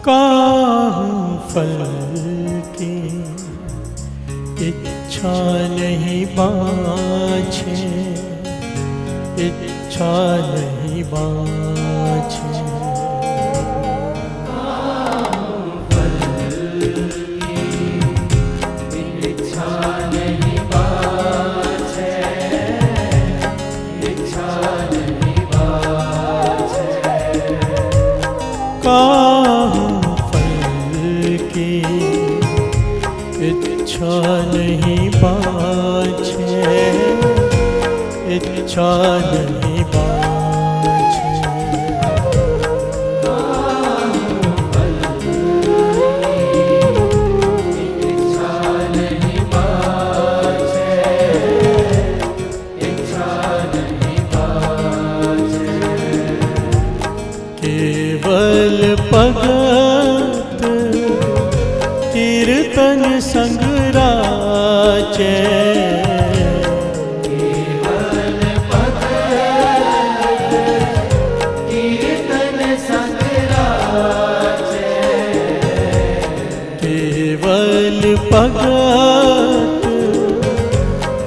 काहू फल की इच्छा नहीं बाछे, इच्छा नहीं बाछे। काहू फल की इच्छा नहीं बाछे, इच्छा नहीं बाछे। काहू फल की इच्छा नहीं बाछे, इच्छा नहीं बाछे। केवल भगत कीर्तन संग राचे, केवल भगत कीर्तन संग राचे, केवल भगत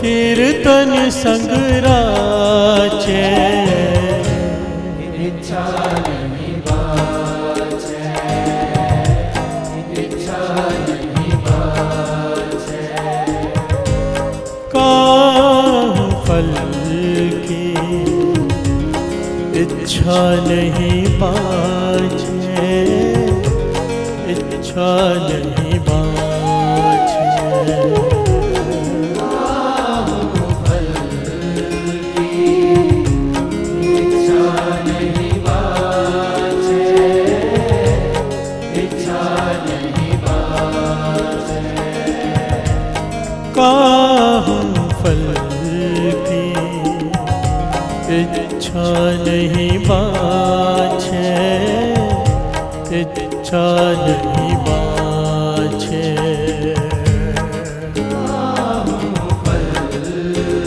कीर्तन संग राचे। इच्छा नहीं बाछे, इच्छा नहीं बाछे। काहू फल की इच्छा नहीं बाछे, इच्छा नहीं बाछे। काहू फल की इच्छा नहीं बाछे, इच्छा नहीं बाछे। काहू फल की इच्छा नहीं बाछे, इच्छा नहीं बाछे। काहू फल की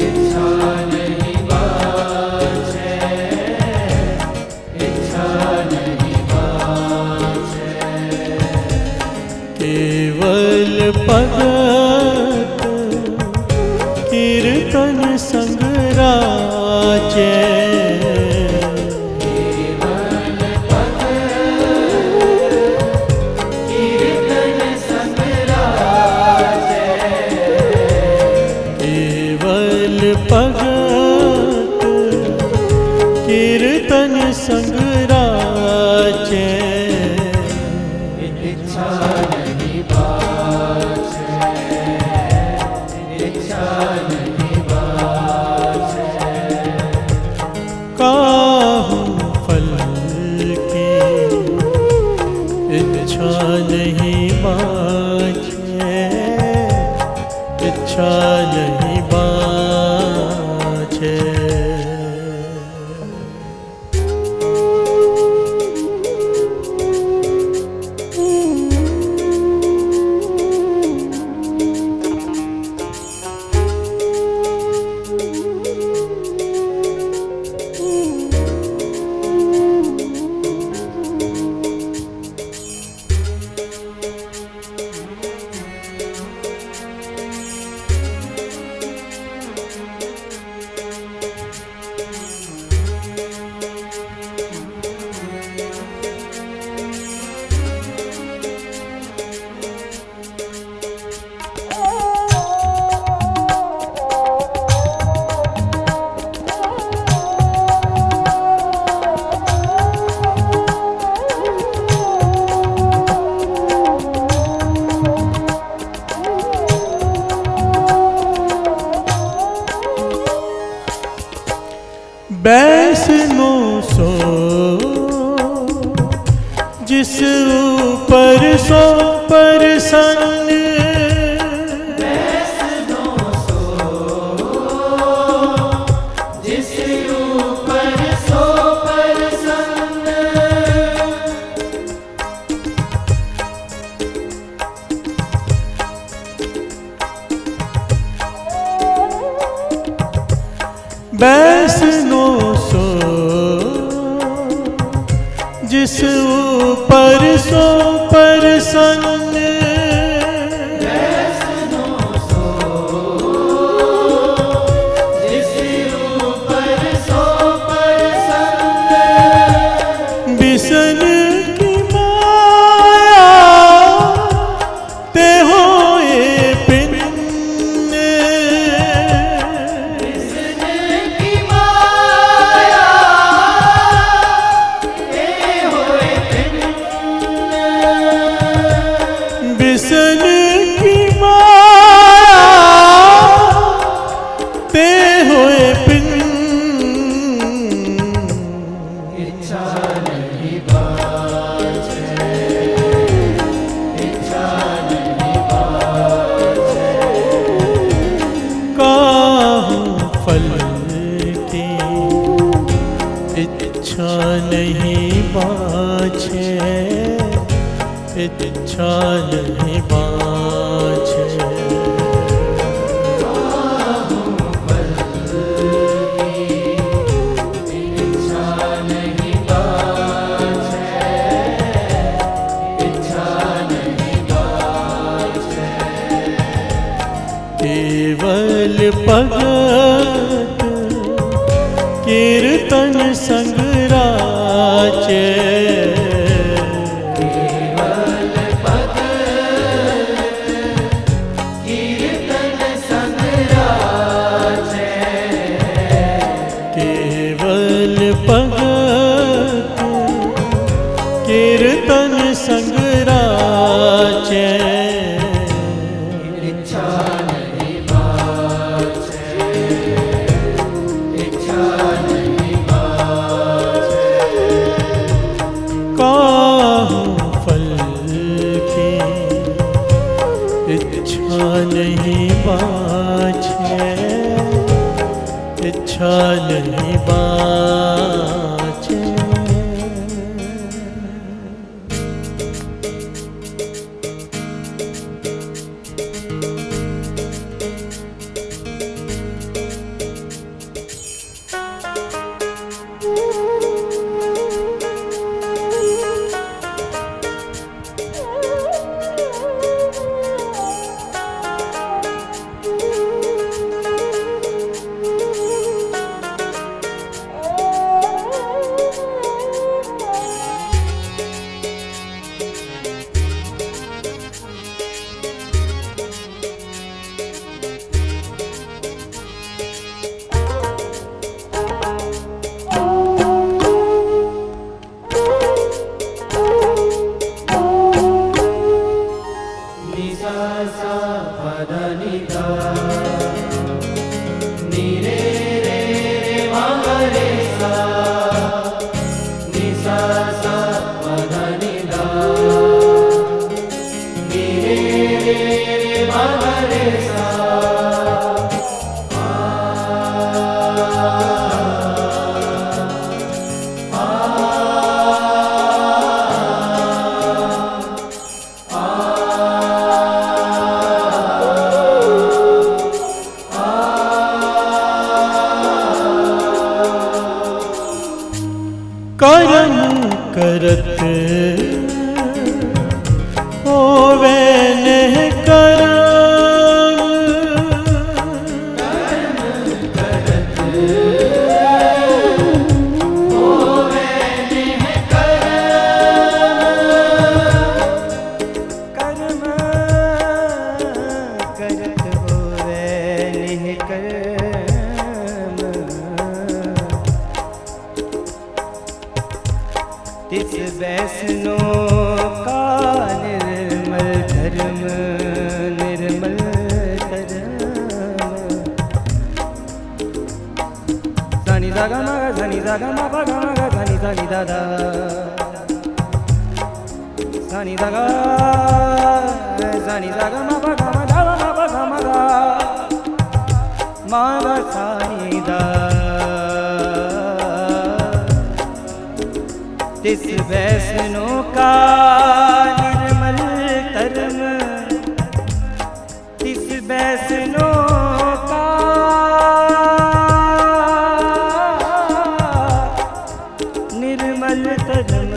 इच्छा नहीं बाछे, इच्छा नहीं बाछे। केवल भगत कीर्तन संग राचे, केवल भगत कीर्तन संग राचे, केवल भगत कीर्तन संग राचे। इच्छा नहीं बाछे, इच्छा नहीं बाछे। काहू फल की इच्छा नहीं बाछे, इच्छा नहीं बाछे। बैसनो सो जिस ऊपर सो प्रसन्न, बैसनो सो जिस ऊपर सो प्रसन्न। बैसनो सो जिस ऊपर सो प्रसन्न वैष्णो सो, जिस ऊपर सो प्रसन्न बिसन की माया ते होए पिन्न बिसन की माया ते होए पिन्न, बिसन की माया ते होए पिन्न इच्छा नहीं बाझे, इच्छा नहीं बाझे, काहू फल की इच्छा नहीं बाछे, इच्छा नहीं बाछे। इच्छा नहीं बाझे, इच्छा नहीं बाझे, केवल भगत कीर्तन संग राचे, केवल भगत कीर्तन संग राचे, केवल भगत कीर्तन संग राचे। इच्छा नहीं बाझे, इच्छा नहीं बाझे, काहू फल की इच्छा नहीं बाछे, इच्छा नहीं बाछे। निसा सा पद निधा, नि रे रे रे मा रे सा, निसा सा पद निधा, नि रे रे रे मा रे सा, कर्म करत होवे नेह करम, करत होवे निह कर्म करत होवे निह कर्म, तिस वैष्णो का निर्मल धर्म, निर्मल धर्म। सनि सा ग म ग सनि सा ग म प ग म ग सनि सा नि दा दा, सनि सा ग सनि सा ग म प ग म दा म प ग म गा, म ग सा नि दा। तिस वैष्णो का निर्मल धर्म, तिस वैष्णो का निर्मल धर्म।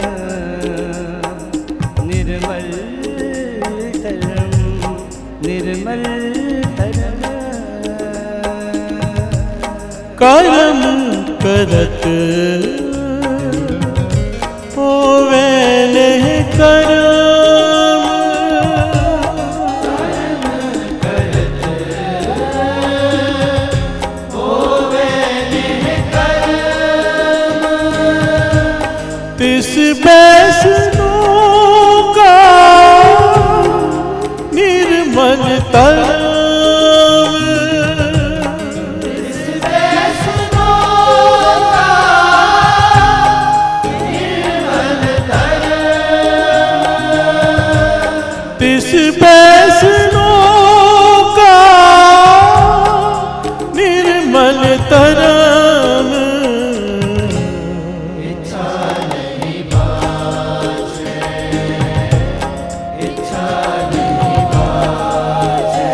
कर्म करत होवे नेह करम, करत होवे नेह करम, तिस बैसनो का निर्मल तरम, तिस बैसनो का निर्मल तरम, इच्छा नहीं बाझे, इच्छा नहीं बाझे,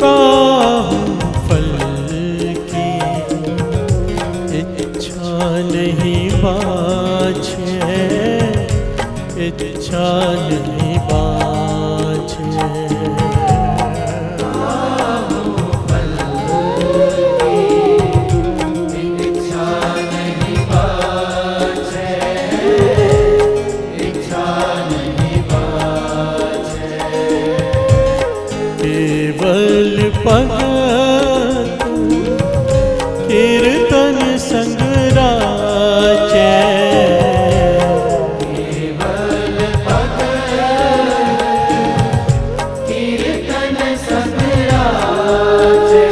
काहू फल की इच्छा नहीं बाझे, इच्छा नहीं बाझे। इच्छा नहीं बाझे, इच्छा नहीं बाझे, केवल भगत कीर्तन संग राचे, केवल भगत कीर्तन संग राचे,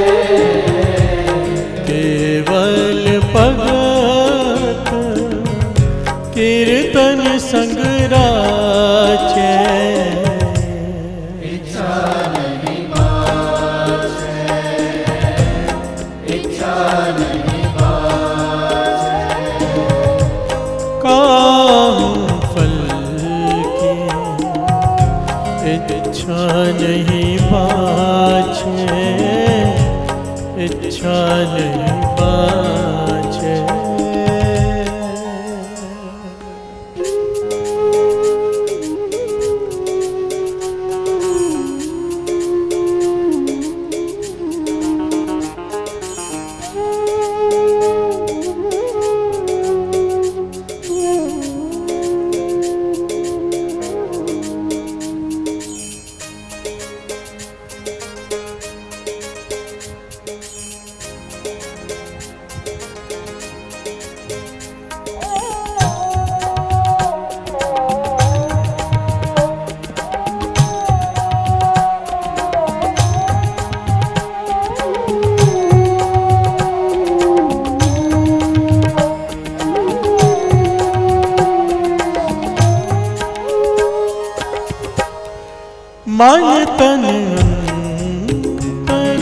केवल भगत कीर्तन संग राचे, इच्छा नहीं बाझे, इच्छा नहीं बाझे, काहू फल की इच्छा नहीं बाझे, इच्छा नहीं बाझे। मन तन अंतर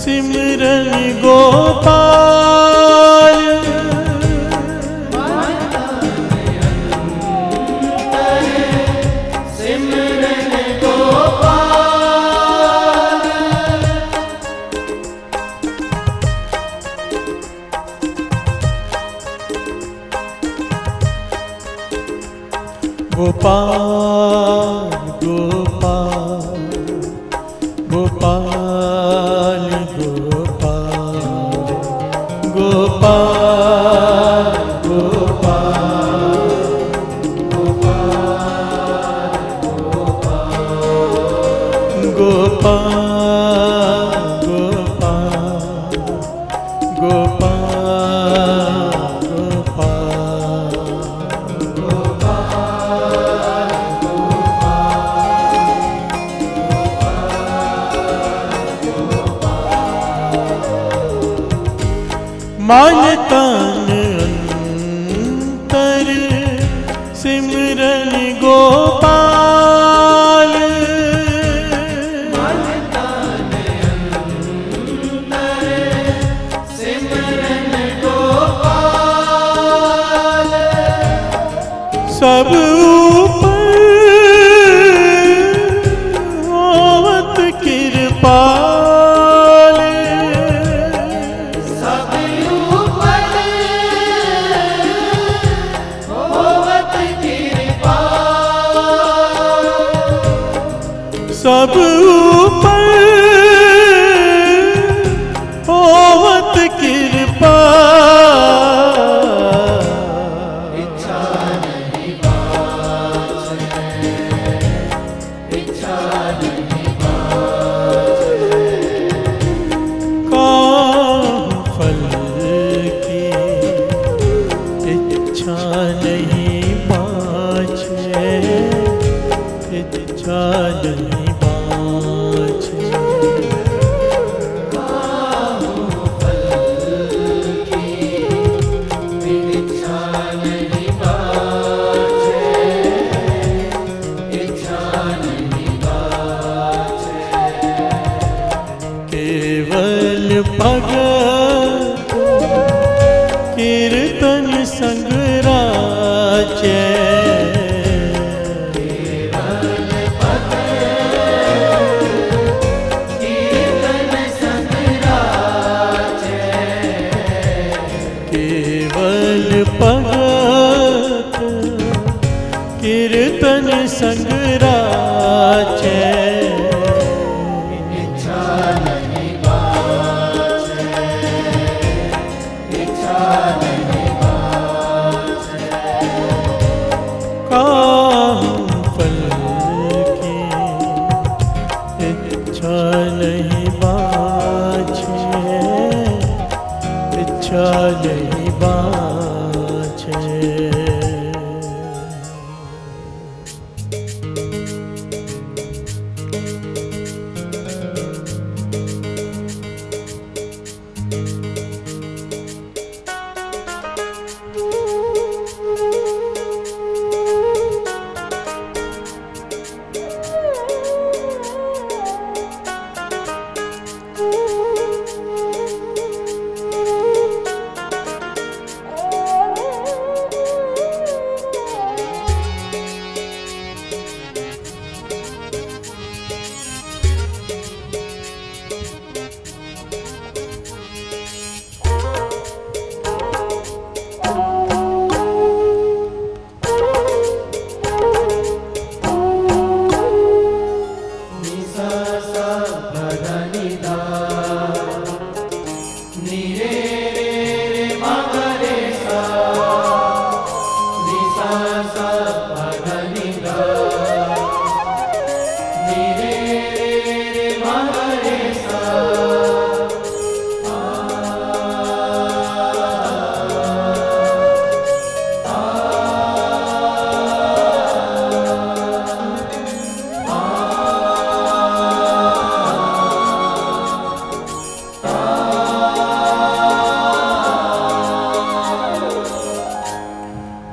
सिमरन गोपाल, सिमरन गोपाल, गोपाल गोपाल गोपाल गोपाल गोपाल गोपाल गोपाल गोपाल मन तन अंतर सिमरन गोपाल, मन तन अंतर सिमरन गोपाल, सब ऊपर होवत कृपाल, सब ऊपर होवत कृपाल, सब ऊपर इच्छा नहीं बाँचे। केवल भगत कीर्तन संग राचे। केवल भगत कीर्तन संग राचे। नहीं बाँचे, इच्छा नहीं बाँचे।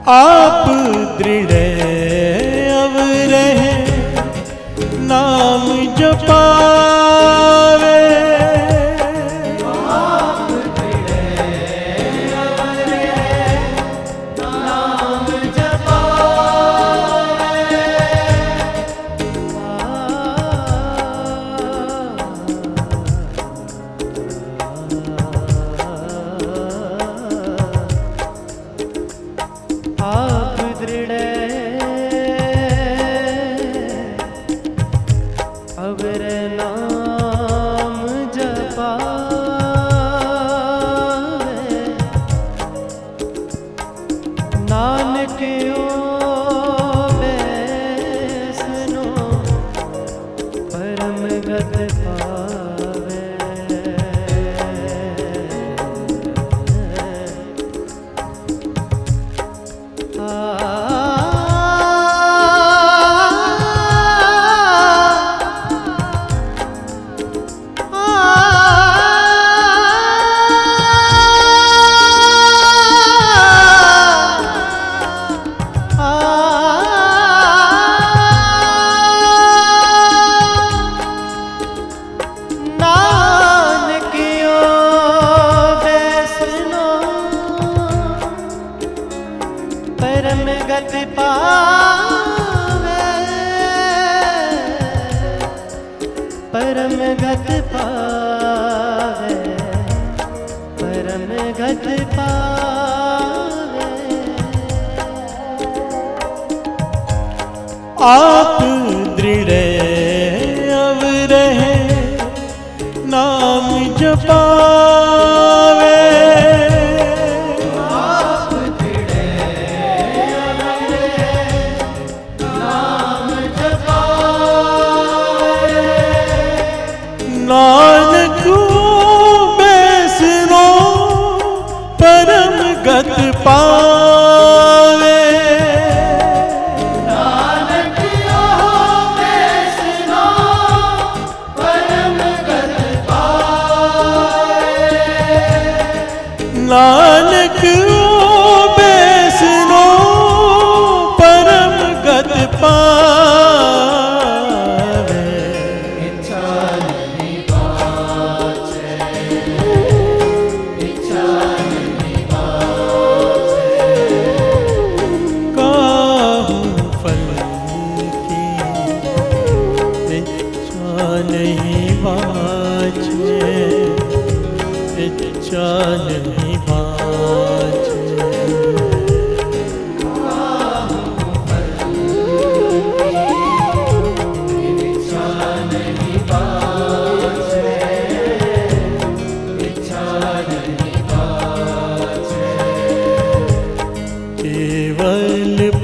आप दृढ़ अव रहे नाम जपावे। आप दृढ़ अव रहे नाम जपावे। आप दृढ़ अवर नाम जपावे। नानक ओ वैसनो परम गत पावे। परम गत पावे। परम गत पावे। परम गत पावे। आप दृढ़ अव रहे नाम जपावे। नानक बैसनो परम गत पावे। नानक बैसनो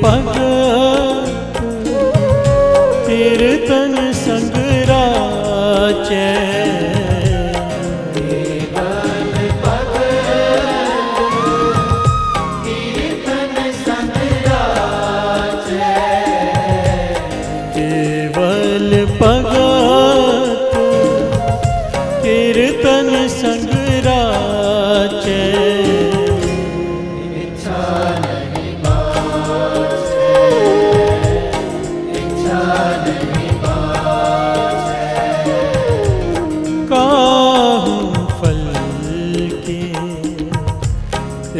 भगत कीर्तन संग राचै। भगत कीर्तन संग राचै।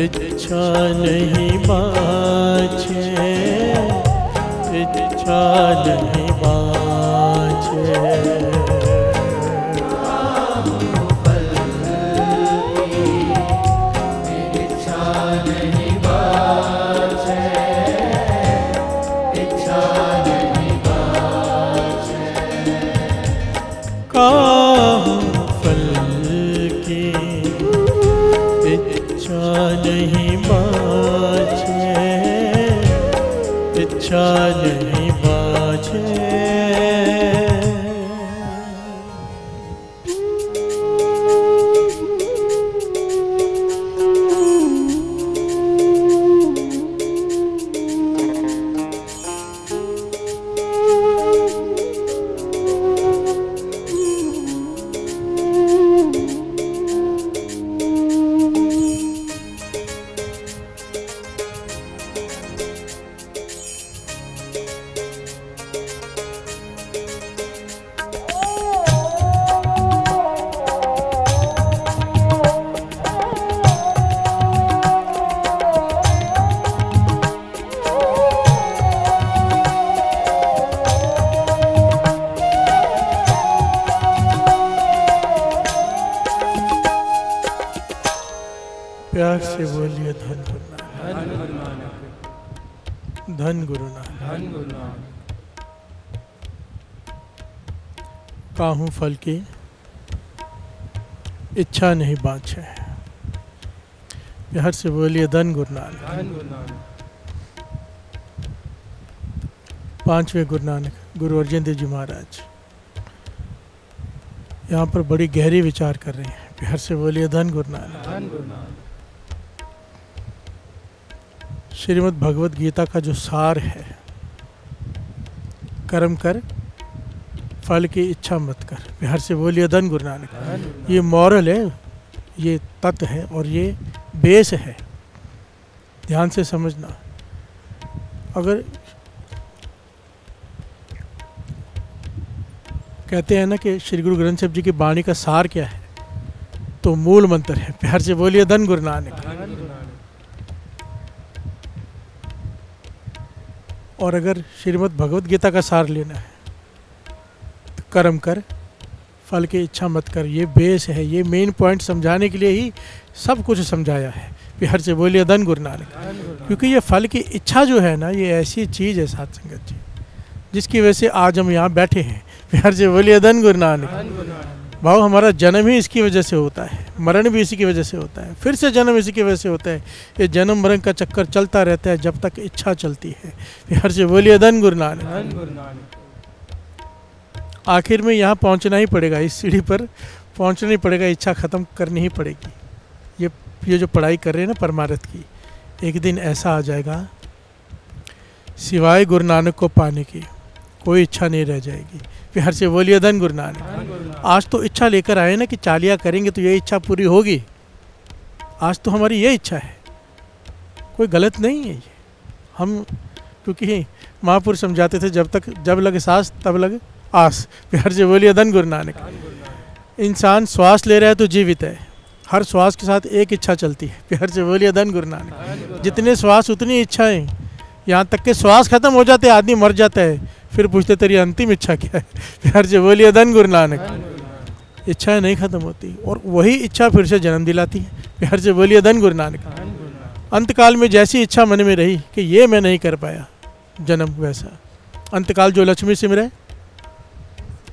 इच्छा नहीं बाँचै, इच्छा नहीं बाँचै। काहूँ फल की इच्छा नहीं बाँचै, इच्छा नहीं काहूँ फल की इच्छा नहीं बाँचै, इच्छा नहीं बाँचै। प्यार से बोलिए धन गुरु नानक, धन गुरु नानक। काहूँ फल की इच्छा नहीं बाँचै। प्यार से बोलिए धन गुरु नानक। पांचवें गुरु नानक गुरु अर्जन देव जी महाराज यहाँ पर बड़ी गहरी विचार कर रहे हैं। प्यार से बोलिए धन गुरु नानक। श्रीमद् भगवत गीता का जो सार है, कर्म कर फल की इच्छा मत कर। प्यार से बोलिए धन गुरु नानक। ये मॉरल है, ये तत्व है और ये बेस है। ध्यान से समझना। अगर कहते हैं ना कि श्री गुरु ग्रंथ साहिब जी की वाणी का सार क्या है, तो मूल मंत्र है। प्यार से बोलिए धन गुरु नानक। और अगर श्रीमद् भगवत गीता का सार लेना है तो कर्म कर फल की इच्छा मत कर। ये बेस है, ये मेन पॉइंट समझाने के लिए ही सब कुछ समझाया है। प्यार से बोलिए धन गुरु नानक। क्योंकि ये फल की इच्छा जो है ना, ये ऐसी चीज़ है साथ संगत जी, जिसकी वजह से आज हम यहाँ बैठे हैं। प्यार से बोलिए धन गुरु नानक। भाव हमारा जन्म ही इसकी वजह से होता है, मरण भी इसी की वजह से होता है, फिर से जन्म इसी की वजह से होता है। ये जन्म मरण का चक्कर चलता रहता है जब तक इच्छा चलती है। प्यार से बोलिए धन गुरु नानक। आखिर में यहाँ पहुँचना ही पड़ेगा, इस सीढ़ी पर पहुँचना ही पड़ेगा, इच्छा ख़त्म करनी ही पड़ेगी। ये जो पढ़ाई कर रहे हैं ना परमार्थ की, एक दिन ऐसा आ जाएगा सिवाय गुरु नानक को पाने की कोई इच्छा नहीं रह जाएगी। प्यार से बोलिए धन गुरु नानक। आज तो इच्छा लेकर आए ना कि चालिया करेंगे तो ये इच्छा पूरी होगी। आज तो हमारी ये इच्छा है, कोई गलत नहीं है ये। हम क्योंकि महापुरुष समझाते थे जब लगे सांस तब लगे आस। प्यार से बोलिए धन गुरु नानक। इंसान श्वास ले रहा है तो जीवित है, हर श्वास के साथ एक इच्छा चलती है। प्यार से बोलिए धन गुरु नानक। जितने श्वास उतनी इच्छाएं, यहाँ तक के श्वास खत्म हो जाते आदमी मर जाता है, फिर पूछते तेरी अंतिम इच्छा क्या है। प्यार से बोलिए धन गुरु नानक। इच्छाएं नहीं खत्म होती और वही इच्छा फिर से जन्म दिलाती है। प्यार से बोलिए धन गुरु नानक। अंतकाल में जैसी इच्छा मन में रही कि ये मैं नहीं कर पाया जन्म, वैसा अंतकाल जो लक्ष्मी सिमरे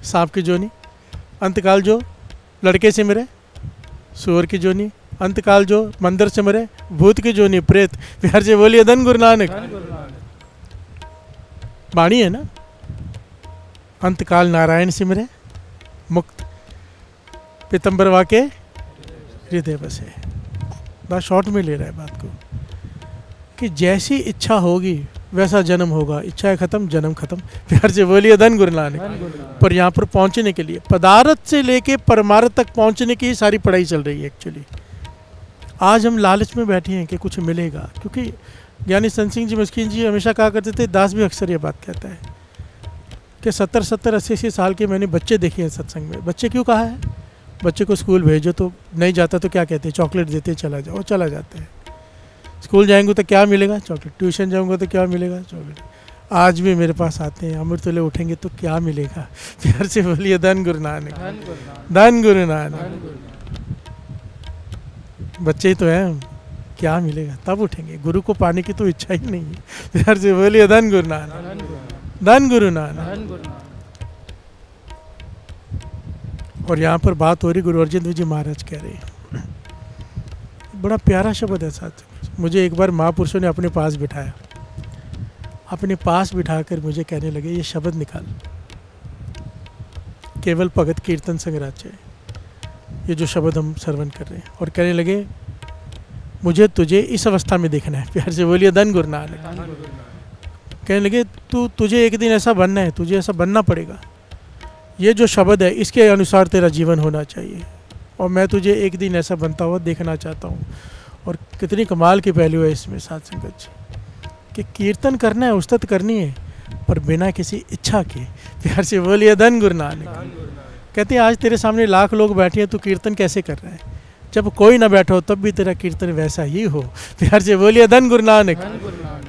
सांप की जोनी, अंतकाल जो लड़के सिमरे सूअर की जोनी, अंतकाल जो मंदिर सिमरे भूत की जोनी प्रेत। प्यार से बोलिए धन गुरु नानक। वाणी है ना, अंतकाल नारायण सिमरे मुक्त पीतम्बर वाके हृदय बसे। बस शॉर्ट में ले रहा है बात को कि जैसी इच्छा होगी वैसा जन्म होगा, इच्छा खत्म जन्म खत्म। प्यार से बोलिए धन गुरु नानक। पर यहाँ पर पहुँचने के लिए पदार्थ से लेके परमार्थ तक पहुँचने की सारी पढ़ाई चल रही है एक्चुअली। आज हम लालच में बैठे हैं कि कुछ मिलेगा, क्योंकि ज्ञानी संत सिंह जी मस्कीन जी हमेशा कहा करते थे, दास भी अक्सर ये बात कहता है कि 70-70 80-80 साल के मैंने बच्चे देखे हैं सत्संग में। बच्चे क्यों कहा है? बच्चे को स्कूल भेजो तो नहीं जाता तो क्या कहते हैं? चॉकलेट देते चला जाओ, चला जाते हैं। स्कूल जाएंगे तो क्या मिलेगा? चॉकलेट। ट्यूशन जाऊंगा तो क्या मिलेगा? चॉकलेट। आज भी मेरे पास आते हैं, अमृत तुले उठेंगे तो क्या मिलेगा? प्यार से बोलिए धन गुरु नानक, धन गुरु नानक। बच्चे तो हैं, क्या मिलेगा? तब उठेंगे। गुरु को पाने की तो इच्छा ही नहीं है। प्यार से बोलिए धन गुरु नानक, धन गुरु नानक। और यहाँ पर बात हो रही, गुरु अर्जन देव जी महाराज कह रहे हैं, बड़ा प्यारा शब्द है साथ। मुझे एक बार महापुरुषों ने अपने पास बिठाया, अपने पास बिठाकर मुझे कहने लगे, ये शब्द निकाल, केवल भगत कीर्तन संग्राच्य, ये जो शब्द हम श्रवण कर रहे हैं। और कहने लगे, मुझे तुझे इस अवस्था में देखना है। प्यार से बोलिए धन गुरु नानक। कहने लगे, तुझे एक दिन ऐसा बनना है, तुझे ऐसा बनना पड़ेगा। ये जो शब्द है इसके अनुसार तेरा जीवन होना चाहिए, और मैं तुझे एक दिन ऐसा बनता हुआ देखना चाहता हूँ। और कितनी कमाल की पहलू है इसमें साथ संगत जी, कि कीर्तन करना है, उस्तत करनी है, पर बिना किसी इच्छा के। प्यार से बोलिए धन गुरु नानक। कहते हैं, आज तेरे सामने लाख लोग बैठे हैं, तू कीर्तन कैसे कर रहा है? जब कोई ना बैठा हो तब भी तेरा कीर्तन वैसा ही हो। प्यार से बोलिए धन गुरु नानक।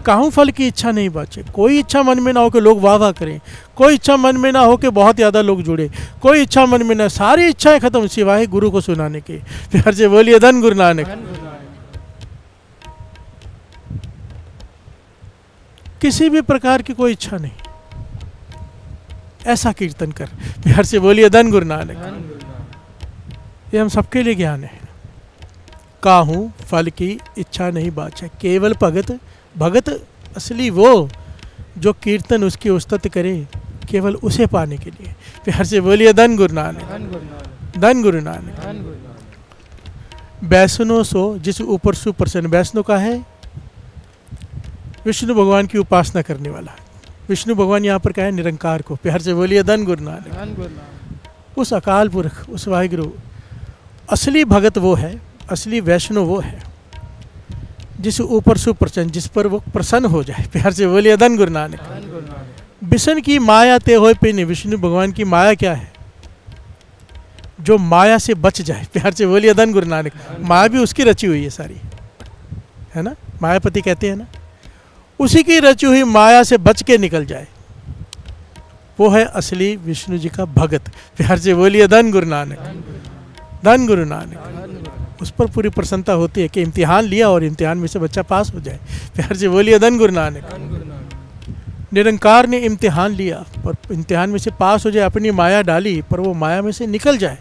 कहूँ फल की इच्छा नहीं बाचे, कोई इच्छा मन में ना हो कि लोग वाह वाह करें, कोई इच्छा मन में ना हो कि बहुत ज़्यादा लोग जुड़े, कोई इच्छा मन में ना, सारी इच्छाएं खत्म सिवाय गुरु को सुनाने के। प्यार से बोलिए धन गुरु नानक। किसी भी प्रकार की कोई इच्छा नहीं, ऐसा कीर्तन कर। प्यार से बोलिए धन गुरु नानक। ये हम सबके लिए ज्ञान है। काहूँ फल की इच्छा नहीं बाचे, केवल भगत। भगत असली वो जो कीर्तन उसकी उस्तत करे, केवल उसे पाने के लिए। प्यार से बोलिए धन गुरु नानक, धन गुरु नानक। वैष्णो सो जिस ऊपर सुप्रसन्न। वैष्णो का है विष्णु भगवान की उपासना करने वाला। विष्णु भगवान यहाँ पर क्या है? निरंकार को। प्यार से बोलिए धन गुरु नानक। उस अकाल पुरख, उस वाहिगुरु, असली भगत वो है, असली वैष्णव वो है जिस ऊपर सुप्रसन्न, जिस पर वो प्रसन्न हो जाए। प्यार से बोलिए धन गुरु नानक। विष्णु की माया ते होए पिन। विष्णु भगवान की माया क्या है? जो माया से बच जाए। प्यार से बोलिए धन गुरु नानक। माया भी उसकी रची हुई है सारी, है ना? मायापति कहते हैं ना, उसी की रची हुई माया से बच के निकल जाए, वो है असली विष्णु जी का भगत। प्यार से बोलिए धन गुरु नानक, धन गुरु नानक। उस पर पूरी प्रसन्नता होती है कि इम्तिहान लिया और इम्तिहान में से बच्चा पास हो जाए। प्यार से बोलिए धन गुरु नानक। निरंकार ने इम्तिहान लिया पर इम्तिहान में से पास हो जाए, अपनी माया डाली पर वो माया में से निकल जाए।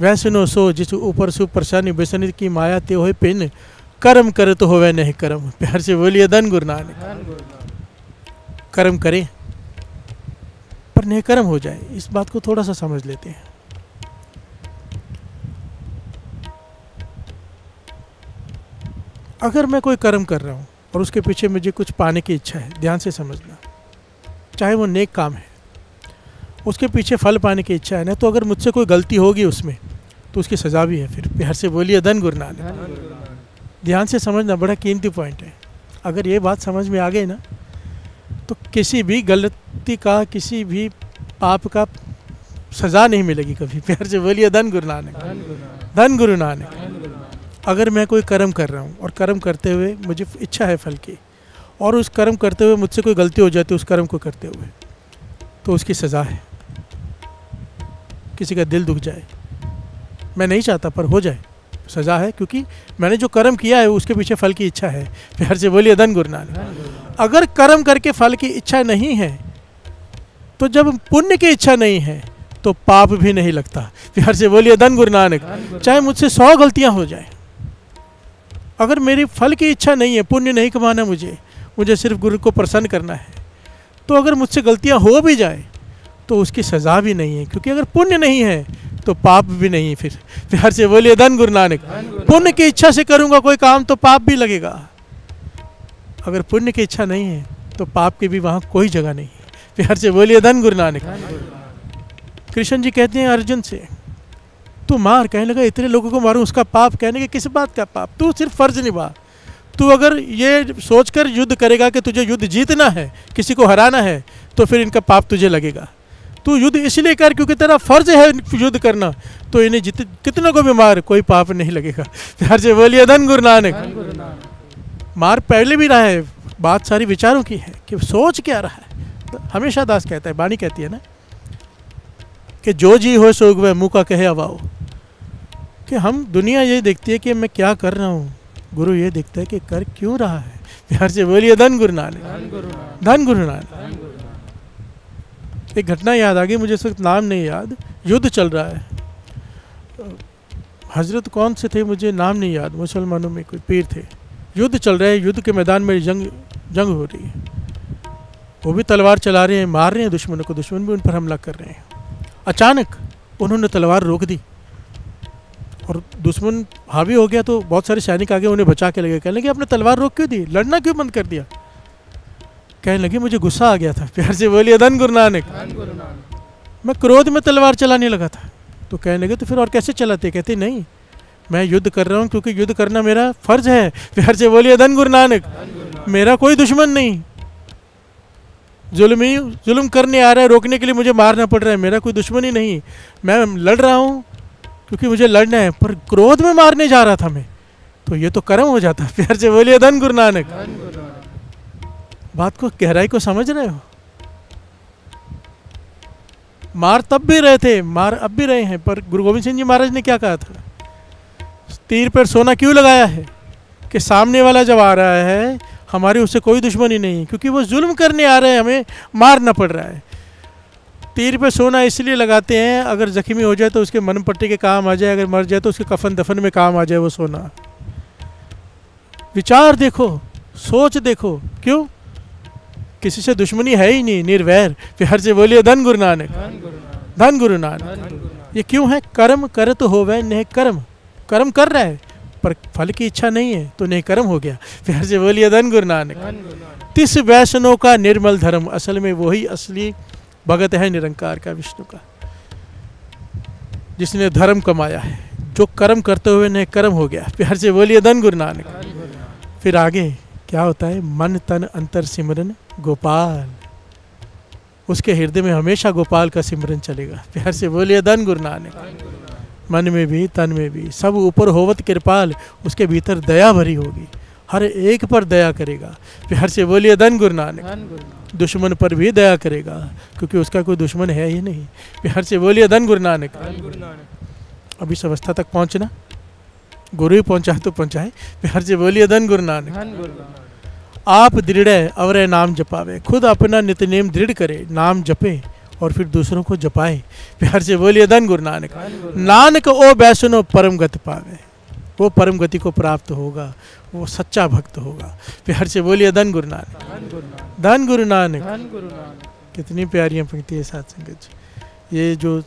वैष्णो सो जिस ऊपर सुप्रसन्न। विष्णु की माया ते होए पिन। कर्म करे तो होवे नहीं कर्म। प्यार से बोलिए धन गुरु नानक। कर्म करे पर नहीं कर्म हो जाए, इस बात को थोड़ा सा समझ लेते हैं। अगर मैं कोई कर्म कर रहा हूँ और उसके पीछे मुझे कुछ पाने की इच्छा है, ध्यान से समझना, चाहे वो नेक काम है, उसके पीछे फल पाने की इच्छा है ना, तो अगर मुझसे कोई गलती होगी उसमें तो उसकी सज़ा भी है। फिर प्यार से बोलिए धन गुरु नानक। ध्यान से समझना, बड़ा कीमती पॉइंट है। अगर ये बात समझ में आ गई ना, तो किसी भी गलती का, किसी भी पाप का सज़ा नहीं मिलेगी कभी। प्यार से बोलिए धन गुरु नानक, धन गुरु नानक। अगर मैं कोई कर्म कर रहा हूँ और कर्म करते हुए मुझे इच्छा है फल की, और उस कर्म करते हुए मुझसे कोई गलती हो जाती है उस कर्म को करते हुए, तो उसकी सज़ा है। किसी का दिल दुख जाए, मैं नहीं चाहता पर हो जाए, सज़ा है, क्योंकि मैंने जो कर्म किया है उसके पीछे फल की इच्छा है। प्यार से बोलिए धन गुरु नानक। अगर कर्म करके फल की इच्छा नहीं है, तो जब पुण्य की इच्छा नहीं है तो पाप भी नहीं लगता। प्यार से बोलिए धन गुरु नानक। चाहे मुझसे 100 गलतियां हो जाए, अगर मेरी फल की इच्छा नहीं है, पुण्य नहीं कमाना मुझे मुझे सिर्फ गुरु को प्रसन्न करना है। तो अगर मुझसे गलतियां हो भी जाए तो उसकी सज़ा भी नहीं है, क्योंकि अगर पुण्य नहीं है तो पाप भी नहीं। फिर प्यार से बोलिए धन गुरु नानक। पुण्य की इच्छा से करूँगा कोई काम तो पाप भी लगेगा, अगर पुण्य की इच्छा नहीं है तो पाप की भी वहाँ कोई जगह नहीं है। प्यार से बोलिए धन गुरु नानक। कृष्ण जी कहते हैं अर्जुन से, तू मार। कहने लगा इतने लोगों को मारूं उसका पाप? कहने के किस बात का पाप, तू सिर्फ फर्ज निभा। तू अगर ये सोचकर युद्ध करेगा कि तुझे युद्ध जीतना है, किसी को हराना है, तो फिर इनका पाप तुझे लगेगा। तू युद्ध इसलिए कर क्योंकि तेरा फर्ज है युद्ध करना, तो इन्हें कितनों को भी मार, कोई पाप नहीं लगेगा। प्यार से बोलिए धन गुरु नानक। मार पहले भी रहा है, बात सारी विचारों की है कि सोच क्या रहा है। हमेशा दास कहता है, वाणी कहती है ना कि जो जी हो सोग वह मुँह का कहे अवाओ, कि हम दुनिया ये देखती है कि मैं क्या कर रहा हूँ, गुरु ये देखता है कि कर क्यों रहा है। प्यार से बोलिए धन गुरु नानक। धन गुरु नानक। एक घटना याद आ गई मुझे, इस वक्त नाम नहीं याद। युद्ध चल रहा है, हजरत कौन से थे मुझे नाम नहीं याद, मुसलमानों में कोई पीर थे। युद्ध चल रहा है, युद्ध के मैदान में जंग हो रही है। वो भी तलवार चला रहे हैं, मार रहे हैं दुश्मनों को, दुश्मन भी उन पर हमला कर रहे हैं। अचानक उन्होंने तलवार रोक दी और दुश्मन हावी हो गया, तो बहुत सारे सैनिक आगे उन्हें बचा के लगे। कहने लगे आपने तलवार रोक क्यों दी, लड़ना क्यों बंद कर दिया? कहने लगे मुझे गुस्सा आ गया था। प्यार से बोलिए धन गुरु नानक। मैं क्रोध में तलवार चलाने लगा था। तो कहने लगे तो फिर और कैसे चलाते? कहते नहीं, मैं युद्ध कर रहा हूँ क्योंकि युद्ध करना मेरा फर्ज है। प्यार से बोलिए धन गुरु नानक। मेरा कोई दुश्मन नहीं, जुल्म करने आ रहा है, रोकने के लिए मुझे मारना पड़ रहा है, मेरा कोई दुश्मन ही नहीं। मैं लड़ रहा हूँ क्योंकि मुझे लड़ना है, पर क्रोध में मारने जा रहा था मैं, तो ये तो कर्म हो जाता। प्यार से बोलिए धन गुरु नानक। बात को, गहराई को समझ रहे हो? मार तब भी रहे थे, मार अब भी रहे हैं, पर गुरु गोविंद सिंह जी महाराज ने क्या कहा था? तीर पर सोना क्यों लगाया है? कि सामने वाला जब आ रहा है हमारी उससे कोई दुश्मनी नहीं, क्योंकि वो जुल्म करने आ रहे हैं, हमें मारना पड़ रहा है। तीर पे सोना इसलिए लगाते हैं, अगर जख्मी हो जाए तो उसके मन पट्टी के काम आ जाए, अगर मर जाए तो उसके कफन दफन में काम आ जाए वो सोना। विचार देखो, सोच देखो, क्यों? किसी से दुश्मनी है ही नहीं, निर्वैर। प्यार से बोलिए धन गुरु नानक। धन गुरु नानक। ये क्यों है? कर्म करत होवै नेह कर्म। कर्म कर रहा है पर फल की इच्छा नहीं है, तो नेह कर्म हो गया। प्यार से बोलिए धन गुरु नानक। तिस वैष्णव का निर्मल धर्म, असल में वही असली भगत है निरंकार का, विष्णु का, जिसने धर्म कमाया है, जो कर्म करते हुए नेह कर्म हो गया। प्यार से बोलिए धन गुरु नानक। फिर आगे क्या होता है? मन तन अंतर सिमरन गोपाल, उसके हृदय में हमेशा गोपाल का सिमरन चलेगा। प्यार से बोलिए धन गुरु नानक। मन में भी तन में भी सब ऊपर होवत कृपाल, उसके भीतर दया भरी होगी, हर एक पर दया करेगा। प्यार से बोलिए धन गुरु नानक। दुश्मन पर भी दया करेगा क्योंकि उसका कोई दुश्मन है ही नहीं। प्यार से बोलिए धन गुरु नानक। अब इस अवस्था तक पहुंचना, गुरु ही पहुंचा तो पहुंचाए। प्यार से बोलिए धन गुरु नानक। आप दृढ़ अवर नाम जपावे, खुद अपना नित्य नेम दृढ़ करे, नाम जपे और फिर दूसरों को जपाए। प्यार से बोलिए धन गुरु नानक। नानक ओ वैष्णव परम गति पावे, वो परम गति को प्राप्त होगा, वो सच्चा भक्त होगा। प्यार से बोलिए धन गुरु नानक। धन गुरु नानक। कितनी प्यारियां पंक्ति है साथ संगत जी। ये जो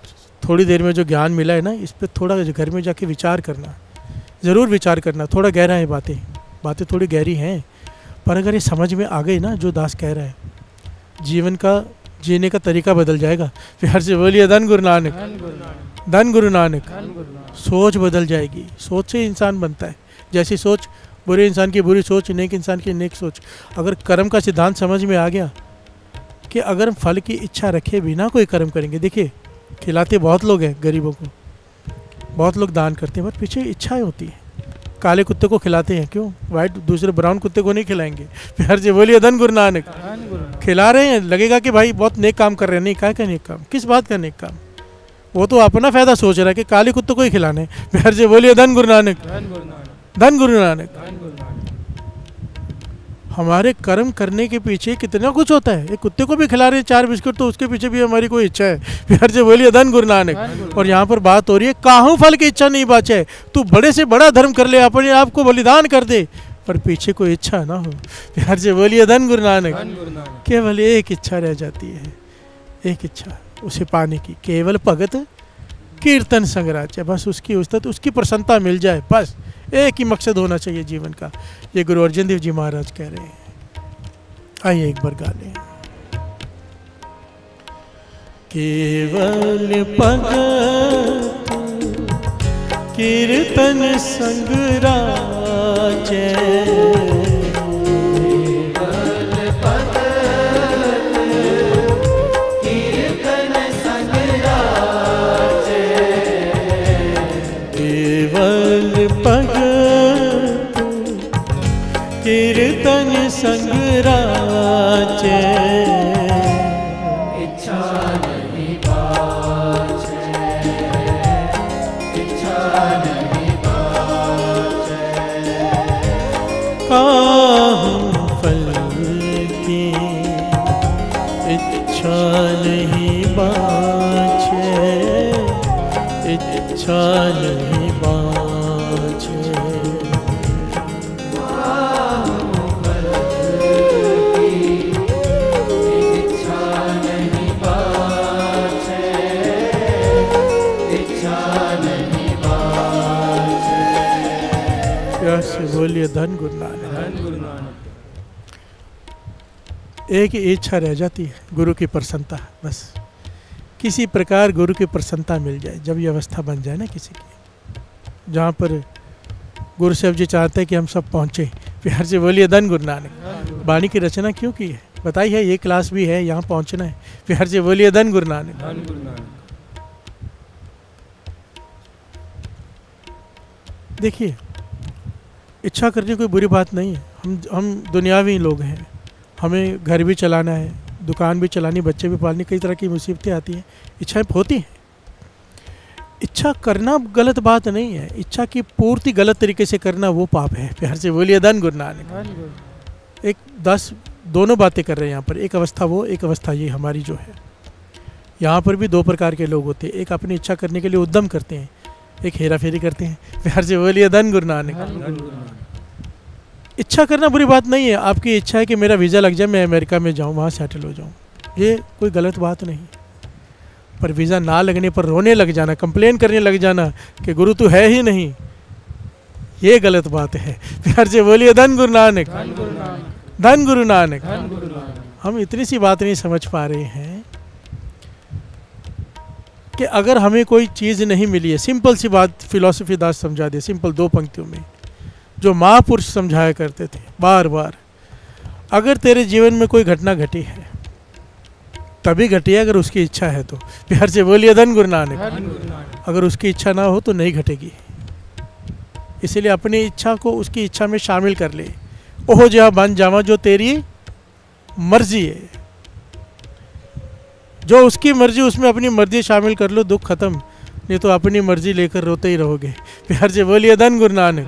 थोड़ी देर में जो ज्ञान मिला है ना, इस पर थोड़ा घर में जाके विचार करना, ज़रूर विचार करना। थोड़ा गहरा है, बातें थोड़ी गहरी हैं, पर अगर ये समझ में आ गई ना जो दास कह रहा है, जीवन का जीने का तरीका बदल जाएगा। प्यार से बोलिए धन गुरु नानक। धन गुरु नानक। सोच बदल जाएगी, सोच से इंसान बनता है। जैसी सोच, बुरे इंसान की बुरी सोच, नेक इंसान की नेक सोच। अगर कर्म का सिद्धांत समझ में आ गया कि अगर हम फल की इच्छा रखे बिना कोई कर्म करेंगे, देखिए खिलाते बहुत लोग हैं गरीबों को, बहुत लोग दान करते हैं, पर पीछे इच्छाएं होती हैं। काले कुत्ते को खिलाते हैं, क्यों? वाइट दूसरे ब्राउन कुत्ते को नहीं खिलाएंगे। प्यार से बोलिए धन गुरु नानक। खिला रहे हैं, लगेगा कि भाई बहुत नेक काम कर रहे हैं, नहीं, काय का नेक काम? किस बात का नेक काम? वो तो अपना फायदा सोच रहा है कि काले कुत्ते को ही खिलाना है। प्यार से बोलिए धन गुरु नानक। धन गुरु नानक। हमारे कर्म करने के पीछे कितना कुछ होता है। एक कुत्ते को भी खिला रहे 4 बिस्कुट, तो उसके पीछे भी हमारी कोई इच्छा है। प्यार से बोलिए धन गुरु नानक। और यहाँ पर बात हो रही है, काहू फल की इच्छा नहीं बाचे, तू बड़े से बड़ा धर्म कर ले, अपने आप को बलिदान कर दे, पर पीछे कोई इच्छा ना हो। प्यार से बोलिए धन गुरु नानक। धन गुरु नानक। केवल एक इच्छा रह जाती है, एक इच्छा उसे पाने की, केवल भगत कीर्तन संगराज्य। बस उसकी उस्तत, उसकी प्रसन्नता मिल जाए, बस एक ही मकसद होना चाहिए जीवन का। ये गुरु अर्जन देव जी महाराज कह रहे हैं। आइए एक बार गा लें। केवल भगत कीर्तन संगराज्य, कीर्तन संगराज्य। इच्छा नहीं बाचे, इच्छा नहीं बाचे। काहूँ फल की इच्छा नहीं बाचे, इच्छा नहीं बाचे। से बोलिए धन गुरु नानक। धन गुरु नानक। एक ही इच्छा रह जाती है, गुरु की प्रसन्नता। बस किसी प्रकार गुरु की प्रसन्नता मिल जाए। जब ये अवस्था बन जाए ना किसी की, जहाँ पर गुरु साहब जी चाहते हैं कि हम सब पहुँचे। प्यार से बोलिए धन गुरु नानक। वाणी की रचना क्यों की है बताई है, ये क्लास भी है, यहाँ पहुँचना है। प्यार से बोलिए धन गुरु नानक। धन गुरु नानक। देखिए, इच्छा करनी कोई बुरी बात नहीं है। हम दुनियावी लोग हैं, हमें घर भी चलाना है, दुकान भी चलानी, बच्चे भी पालनी, कई तरह की मुसीबतें आती हैं, इच्छाएं होती हैं। इच्छा करना गलत बात नहीं है, इच्छा की पूर्ति गलत तरीके से करना वो पाप है। प्यार से बोलिए धन गुरु नानक। एक 10 दोनों बातें कर रहे हैं यहाँ पर। एक अवस्था वो, एक अवस्था ये हमारी जो है। यहाँ पर भी 2 प्रकार के लोग होते हैं। एक अपनी इच्छा करने के लिए उद्यम करते हैं, एक हेरा फेरी करते हैं। प्यार से बोलिए धन गुरु नानक। इच्छा करना बुरी बात नहीं है। आपकी इच्छा है कि मेरा वीज़ा लग जाए, मैं अमेरिका में जाऊँ, वहाँ सेटल हो जाऊँ, ये कोई गलत बात नहीं। पर वीज़ा ना लगने पर रोने लग जाना, कंप्लेन करने लग जाना कि गुरु तू है ही नहीं, ये गलत बात है। प्यार से बोलिए धन गुरु नानक। धन गुरु नानक। हम इतनी सी बात नहीं समझ पा रहे हैं कि अगर हमें कोई चीज़ नहीं मिली है, सिंपल सी बात फिलॉसफी दास समझा दे, सिंपल 2 पंक्तियों में, जो महापुरुष समझाया करते थे बार बार। अगर तेरे जीवन में कोई घटना घटी है, तभी घटी है अगर उसकी इच्छा है तो। प्यार से बोलिए धन गुरु नानक। अगर उसकी इच्छा ना हो तो नहीं घटेगी। इसलिए अपनी इच्छा को उसकी इच्छा में शामिल कर ले। ओह जहाँ बन जावा जो तेरी मर्जी है, जो उसकी मर्जी उसमें अपनी मर्जी शामिल कर लो, दुख खत्म। नहीं तो अपनी मर्जी लेकर रोते ही रहोगे। प्यार से बोलिए धन गुरु नानक।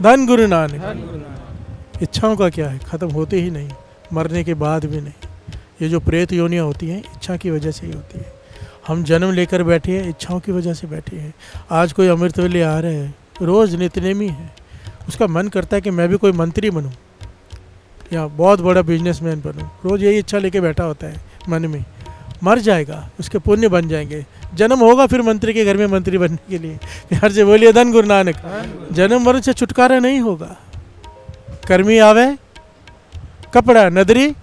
धन गुरु नानक। इच्छाओं का क्या है, खत्म होते ही नहीं, मरने के बाद भी नहीं। ये जो प्रेत योनियाँ होती हैं, इच्छा की वजह से ही होती है। हम जन्म लेकर बैठे हैं, इच्छाओं की वजह से बैठे हैं। आज कोई अमृतवेले आ रहे हैं, रोज़ नित्यनेमी है, उसका मन करता है कि मैं भी कोई मंत्री बनूं या बहुत बड़ा बिजनेसमैन बनूं। रोज़ यही इच्छा लेके बैठा होता है मन में। मर जाएगा, उसके पुण्य बन जाएंगे, जन्म होगा फिर मंत्री के घर में मंत्री बनने के लिए। प्यार से बोलिए धन गुरु नानक। जन्म मरण से छुटकारा नहीं होगा। कर्मी आवे कपड़ा नदरी।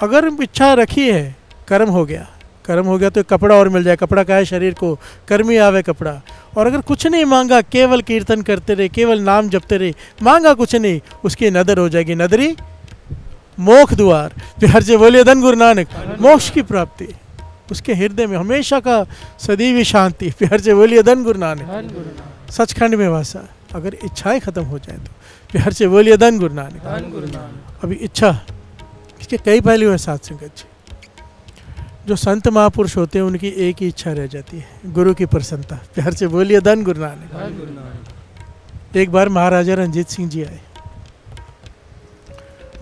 अगर इच्छा रखी है, कर्म हो गया, कर्म हो गया तो कपड़ा और मिल जाए। कपड़ा का है शरीर को, कर्मी आवे कपड़ा। और अगर कुछ नहीं मांगा, केवल कीर्तन करते रहे, केवल नाम जपते रहे, मांगा कुछ नहीं, उसकी नदर हो जाएगी, नदरी मोक्ष द्वार। प्यार से बोलिए धन गुरु नानक। मोक्ष की प्राप्ति उसके हृदय में हमेशा का सदैव शांति। प्यार से बोलिए धन गुरु नानक। सचखंड में वासा। अगर इच्छाएं खत्म हो जाए तो प्यार से बोलिए धन गुरु नानक। अभी इच्छा, इसके कई पहलू हैं साथ संगत जी। जो संत महापुरुष होते हैं उनकी एक ही इच्छा रह जाती है, गुरु की प्रसन्नता। प्यार से बोलिए धन गुरु नानक। एक बार महाराजा रंजीत सिंह जी आए,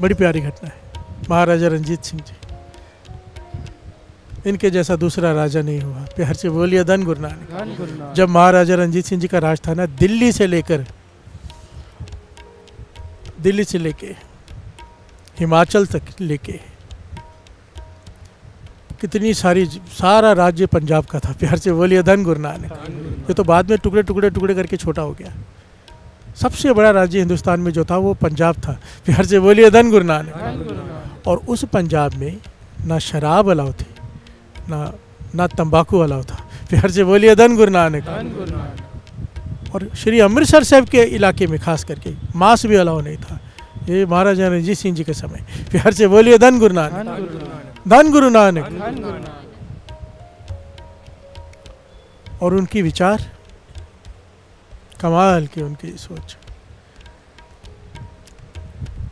बड़ी प्यारी घटना है। महाराजा रंजीत सिंह जी, इनके जैसा दूसरा राजा नहीं हुआ। प्यार से बोलिए धन गुरु नानक। जब महाराजा रंजीत सिंह जी का राज था ना, दिल्ली से लेकर दिल्ली से लेके हिमाचल तक लेके कितनी सारा राज्य पंजाब का था। प्यार से बोलिए धन गुरु नानक। ये तो बाद में टुकड़े टुकड़े टुकड़े करके छोटा हो गया। सबसे बड़ा राज्य हिंदुस्तान में जो था वो पंजाब था। प्यार से बोलिए धन गुरु नानक। और उस पंजाब में ना शराब अलाउ थी, ना तंबाकू अलाउ था। प्यार से बोलिए धन गुरु नानक। और श्री अमृतसर साहब के इलाके में खास करके मांस भी अलाउ नहीं था। ये महाराजा रणजीत सिंह जी के समय। प्यार से बोलिए धन गुरु नानक, धन गुरु नानक। और उनकी विचार कमाल की, उनकी सोच।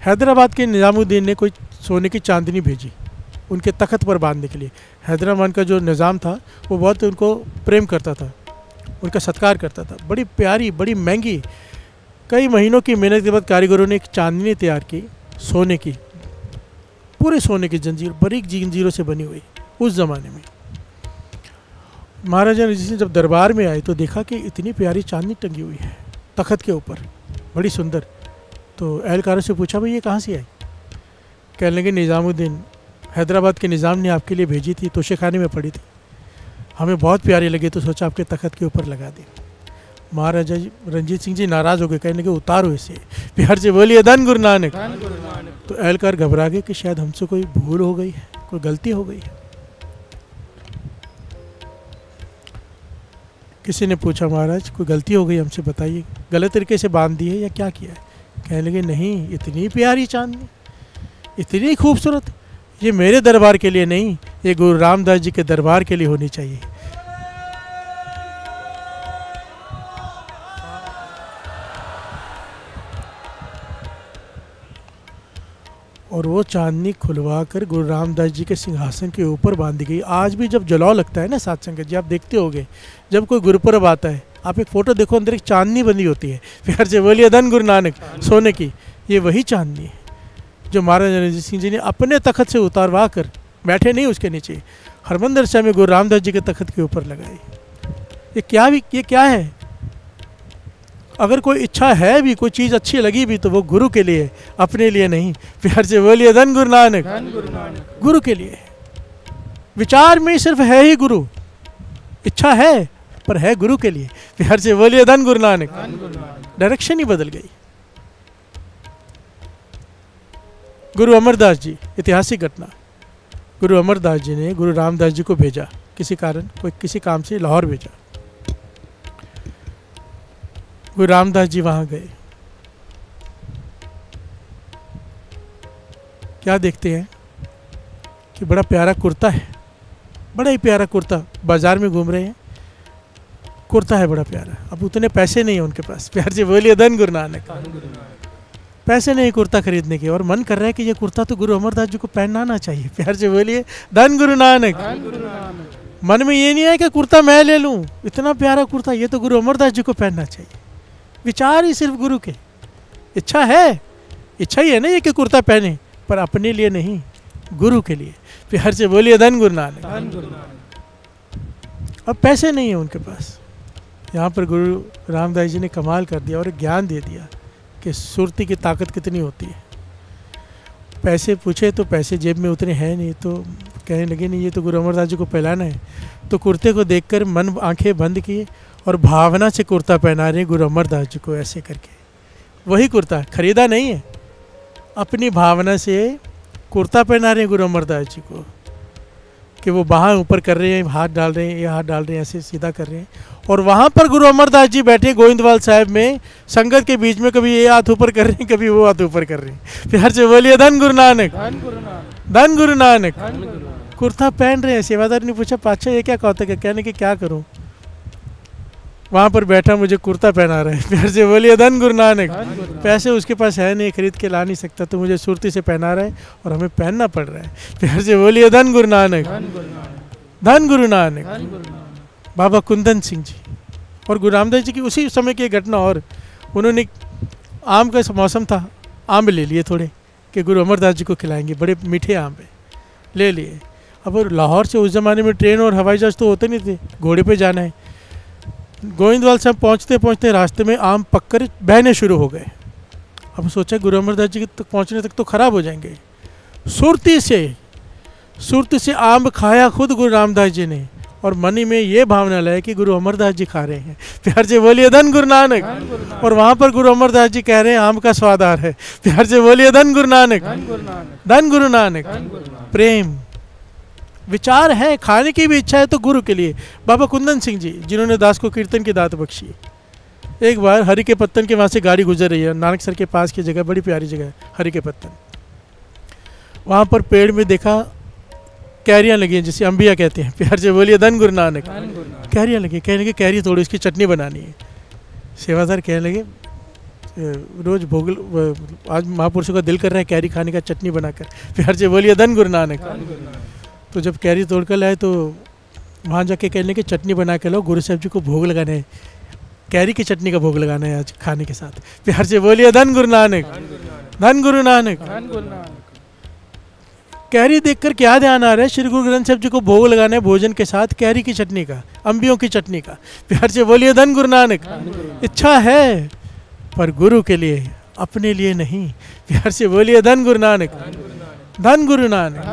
हैदराबाद के निज़ामुद्दीन ने कोई सोने की चांदनी भेजी उनके तख्त पर बांधने के लिए। हैदराबाद का जो निज़ाम था वो बहुत उनको प्रेम करता था, उनका सत्कार करता था। बड़ी प्यारी, बड़ी महंगी, कई महीनों की मेहनत के बाद कारीगरों ने एक चांदनी तैयार की, सोने की, पूरे सोने की जंजीर, बारीक जंजीरों से बनी हुई। उस ज़माने में महाराजा रणजीत सिंह जब दरबार में आए तो देखा कि इतनी प्यारी चांदनी टंगी हुई है तख्त के ऊपर, बड़ी सुंदर। तो एहलकारों से पूछा, भाई ये कहाँ से आई? कहने लगे निज़ामुद्दीन, हैदराबाद के निज़ाम ने आपके लिए भेजी थी, तोशेखाने में पड़ी थी, हमें बहुत प्यारी लगी तो सोचा आपके तख्त के ऊपर लगा दें। महाराजा रणजीत सिंह जी नाराज़ हो गए, कहने लगे उतारो इसे। प्यार से बोलिए धन गुरु नानक। तो एहलकार घबरा गए कि शायद हमसे कोई भूल हो गई है, कोई गलती हो गई है। किसी ने पूछा, महाराज कोई गलती हो गई हमसे बताइए, गलत तरीके से बांध दी है या क्या किया है? कहने लगे नहीं, इतनी प्यारी चांदनी, इतनी खूबसूरत, ये मेरे दरबार के लिए नहीं, ये गुरु रामदास जी के दरबार के लिए होनी चाहिए। और वो चांदनी खुलवा कर गुरु रामदास जी के सिंहासन के ऊपर बांधी गई। आज भी जब जलाव लगता है ना साध संगत जी, आप देखते होंगे जब कोई गुरुपर्व आता है, आप एक फ़ोटो देखो, अंदर एक चांदनी बंधी होती है। प्यार से बोलिए धन गुरु नानक, सोने की। ये वही चांदनी है जो महाराजा रणजीत सिंह जी ने अपने तख्त से उतारवा कर, बैठे नहीं उसके नीचे, हरमंदिर साहिब में गुरु रामदास जी के तख्त के ऊपर लगाई। ये क्या है? अगर कोई इच्छा है भी, कोई चीज़ अच्छी लगी भी, तो वो गुरु के लिए, अपने लिए नहीं। प्यार से बोलिए धन गुरु नानक। गुरु के लिए। विचार में सिर्फ है ही गुरु, इच्छा है पर है गुरु के लिए। प्यार से बोलिए धन गुरु नानक। डायरेक्शन ही बदल गई। गुरु अमरदास जी, ऐतिहासिक घटना। गुरु अमरदास जी ने गुरु रामदास जी को भेजा, किसी कारण, किसी काम से लाहौर भेजा। गुरु रामदास जी वहाँ गए, क्या देखते हैं कि बड़ा प्यारा कुर्ता है, बड़ा ही प्यारा कुर्ता, बाजार में घूम रहे हैं, कुर्ता है बड़ा प्यारा। अब उतने पैसे नहीं है उनके पास। प्यार से बोलिए धन गुरु नानक। पैसे नहीं कुर्ता खरीदने के, और मन कर रहा है कि ये कुर्ता तो गुरु अमरदास जी को पहनाना चाहिए। प्यार से बोलिए धन गुरु नानक। मन में ये नहीं है कि कुर्ता मैं ले लूँ, इतना प्यारा कुर्ता, ये तो गुरु अमरदास जी को पहनना चाहिए। विचार ही सिर्फ गुरु के। इच्छा है, इच्छा ही है ना ये कि कुर्ता पहने, पर अपने लिए नहीं, गुरु के लिए। प्यार से बोलिए धन गुरु नानक। अब पैसे नहीं है उनके पास। यहाँ पर गुरु रामदास जी ने कमाल कर दिया और ज्ञान दे दिया कि सुरती की ताकत कितनी होती है। पैसे पूछे तो पैसे जेब में उतने हैं नहीं, तो कहने लगे नहीं, ये तो गुरु अमरदास जी को पहनाना है। तो कुर्ते को देखकर मन आंखें बंद किए और भावना से कुर्ता पहना रहे गुरु अमरदास जी को, ऐसे करके। वही कुर्ता खरीदा नहीं है, अपनी भावना से कुर्ता पहना रहे गुरु अमरदास जी को, कि वो बाहाँ ऊपर कर रहे हैं, हाथ डाल रहे हैं, ये हाथ डाल रहे हैं, ऐसे सीधा कर रहे हैं। और वहाँ पर गुरु अमरदास जी बैठे गोविंदवाल साहब में, संगत के बीच में, कभी ये हाथ ऊपर कर रहे हैं, कभी वो हाथ ऊपर कर रहे हैं। प्यार से बोलिए धन गुरु नानक। धन गुरु नानक। कुर्ता पहन रहे हैं। सेवादार ने पूछा, पाछा ये क्या कहते हैं? कहने के क्या करूँ, वहाँ पर बैठा मुझे कुर्ता पहना रहा है। प्यार से बोलिए धन गुरु नानक। पैसे उसके पास है नहीं, खरीद के ला नहीं सकता, तो मुझे सुरती से पहना रहा है और हमें पहनना पड़ रहा है। प्यार से बोलिए धन गुरु नानक। धन गुरु नानक। बाबा कुंदन सिंह जी और गुरु रामदास जी की उसी समय की घटना। और उन्होंने, आम का मौसम था, आम ले लिए थोड़े कि गुरु अमरदास जी को खिलाएंगे, बड़े मीठे आम पे ले लिए। अब लाहौर से उस ज़माने में ट्रेन और हवाई जहाज़ तो होते नहीं थे, घोड़े पे जाना है। गोविंदवाल साहब पहुँचते पहुँचते रास्ते में आम पककर बहने शुरू हो गए। अब सोचा गुरु अमरदास जी तक पहुंचने तक तो खराब हो जाएंगे। सुरती से आम खाया खुद गुरु रामदास जी ने, और मन में ये भावना लाए कि गुरु अमरदास जी खा रहे हैं। प्यार से बोलिए धन गुरु नानक। और वहाँ पर गुरु अमरदास जी कह रहे हैं आम का स्वाद आ रहा है। प्यार से बोलिए धन गुरु नानक, धन गुरु नानक। प्रेम विचार है, खाने की भी इच्छा है तो गुरु के लिए। बाबा कुंदन सिंह जी जिन्होंने दास को कीर्तन की दात बख्शी, एक बार हरि के पत्तन के वहाँ से गाड़ी गुजर रही है, नानक सर के पास की जगह, बड़ी प्यारी जगह है हरि के पत्तन। वहाँ पर पेड़ में देखा कैरियाँ लगी हैं, जिसे अंबिया कहते हैं। प्यार से बोलिए धन गुरु नानक। कैरियाँ लगी, कहने लगे कैरी तोड़ो, इसकी चटनी बनानी है। सेवादार कहने लगे रोज भोग, आज महापुरुषों का दिल कर रहा है कैरी खाने का, चटनी बनाकर। प्यार से बोलिए धन गुरु नानक। तो जब कैरी तोड़ कर लाए तो वहाँ जाके कहने लगे चटनी बना के लो, गुरु साहब जी को भोग लगाना है, कैरी की चटनी का भोग लगाना है आज खाने के साथ। प्यार से बोलिए धन गुरु नानक, धन गुरु नानक। कैरी देखकर क्या ध्यान आ रहा है, श्री गुरु ग्रंथ साहब जी को भोग लगाना है भोजन के साथ कैरी की चटनी का, अंबियों की चटनी का। प्यार से बोलिए धन गुरु नानक। इच्छा है पर गुरु के लिए, अपने लिए नहीं। प्यार से बोलिए धन गुरु नानक, धन गुरु नानक।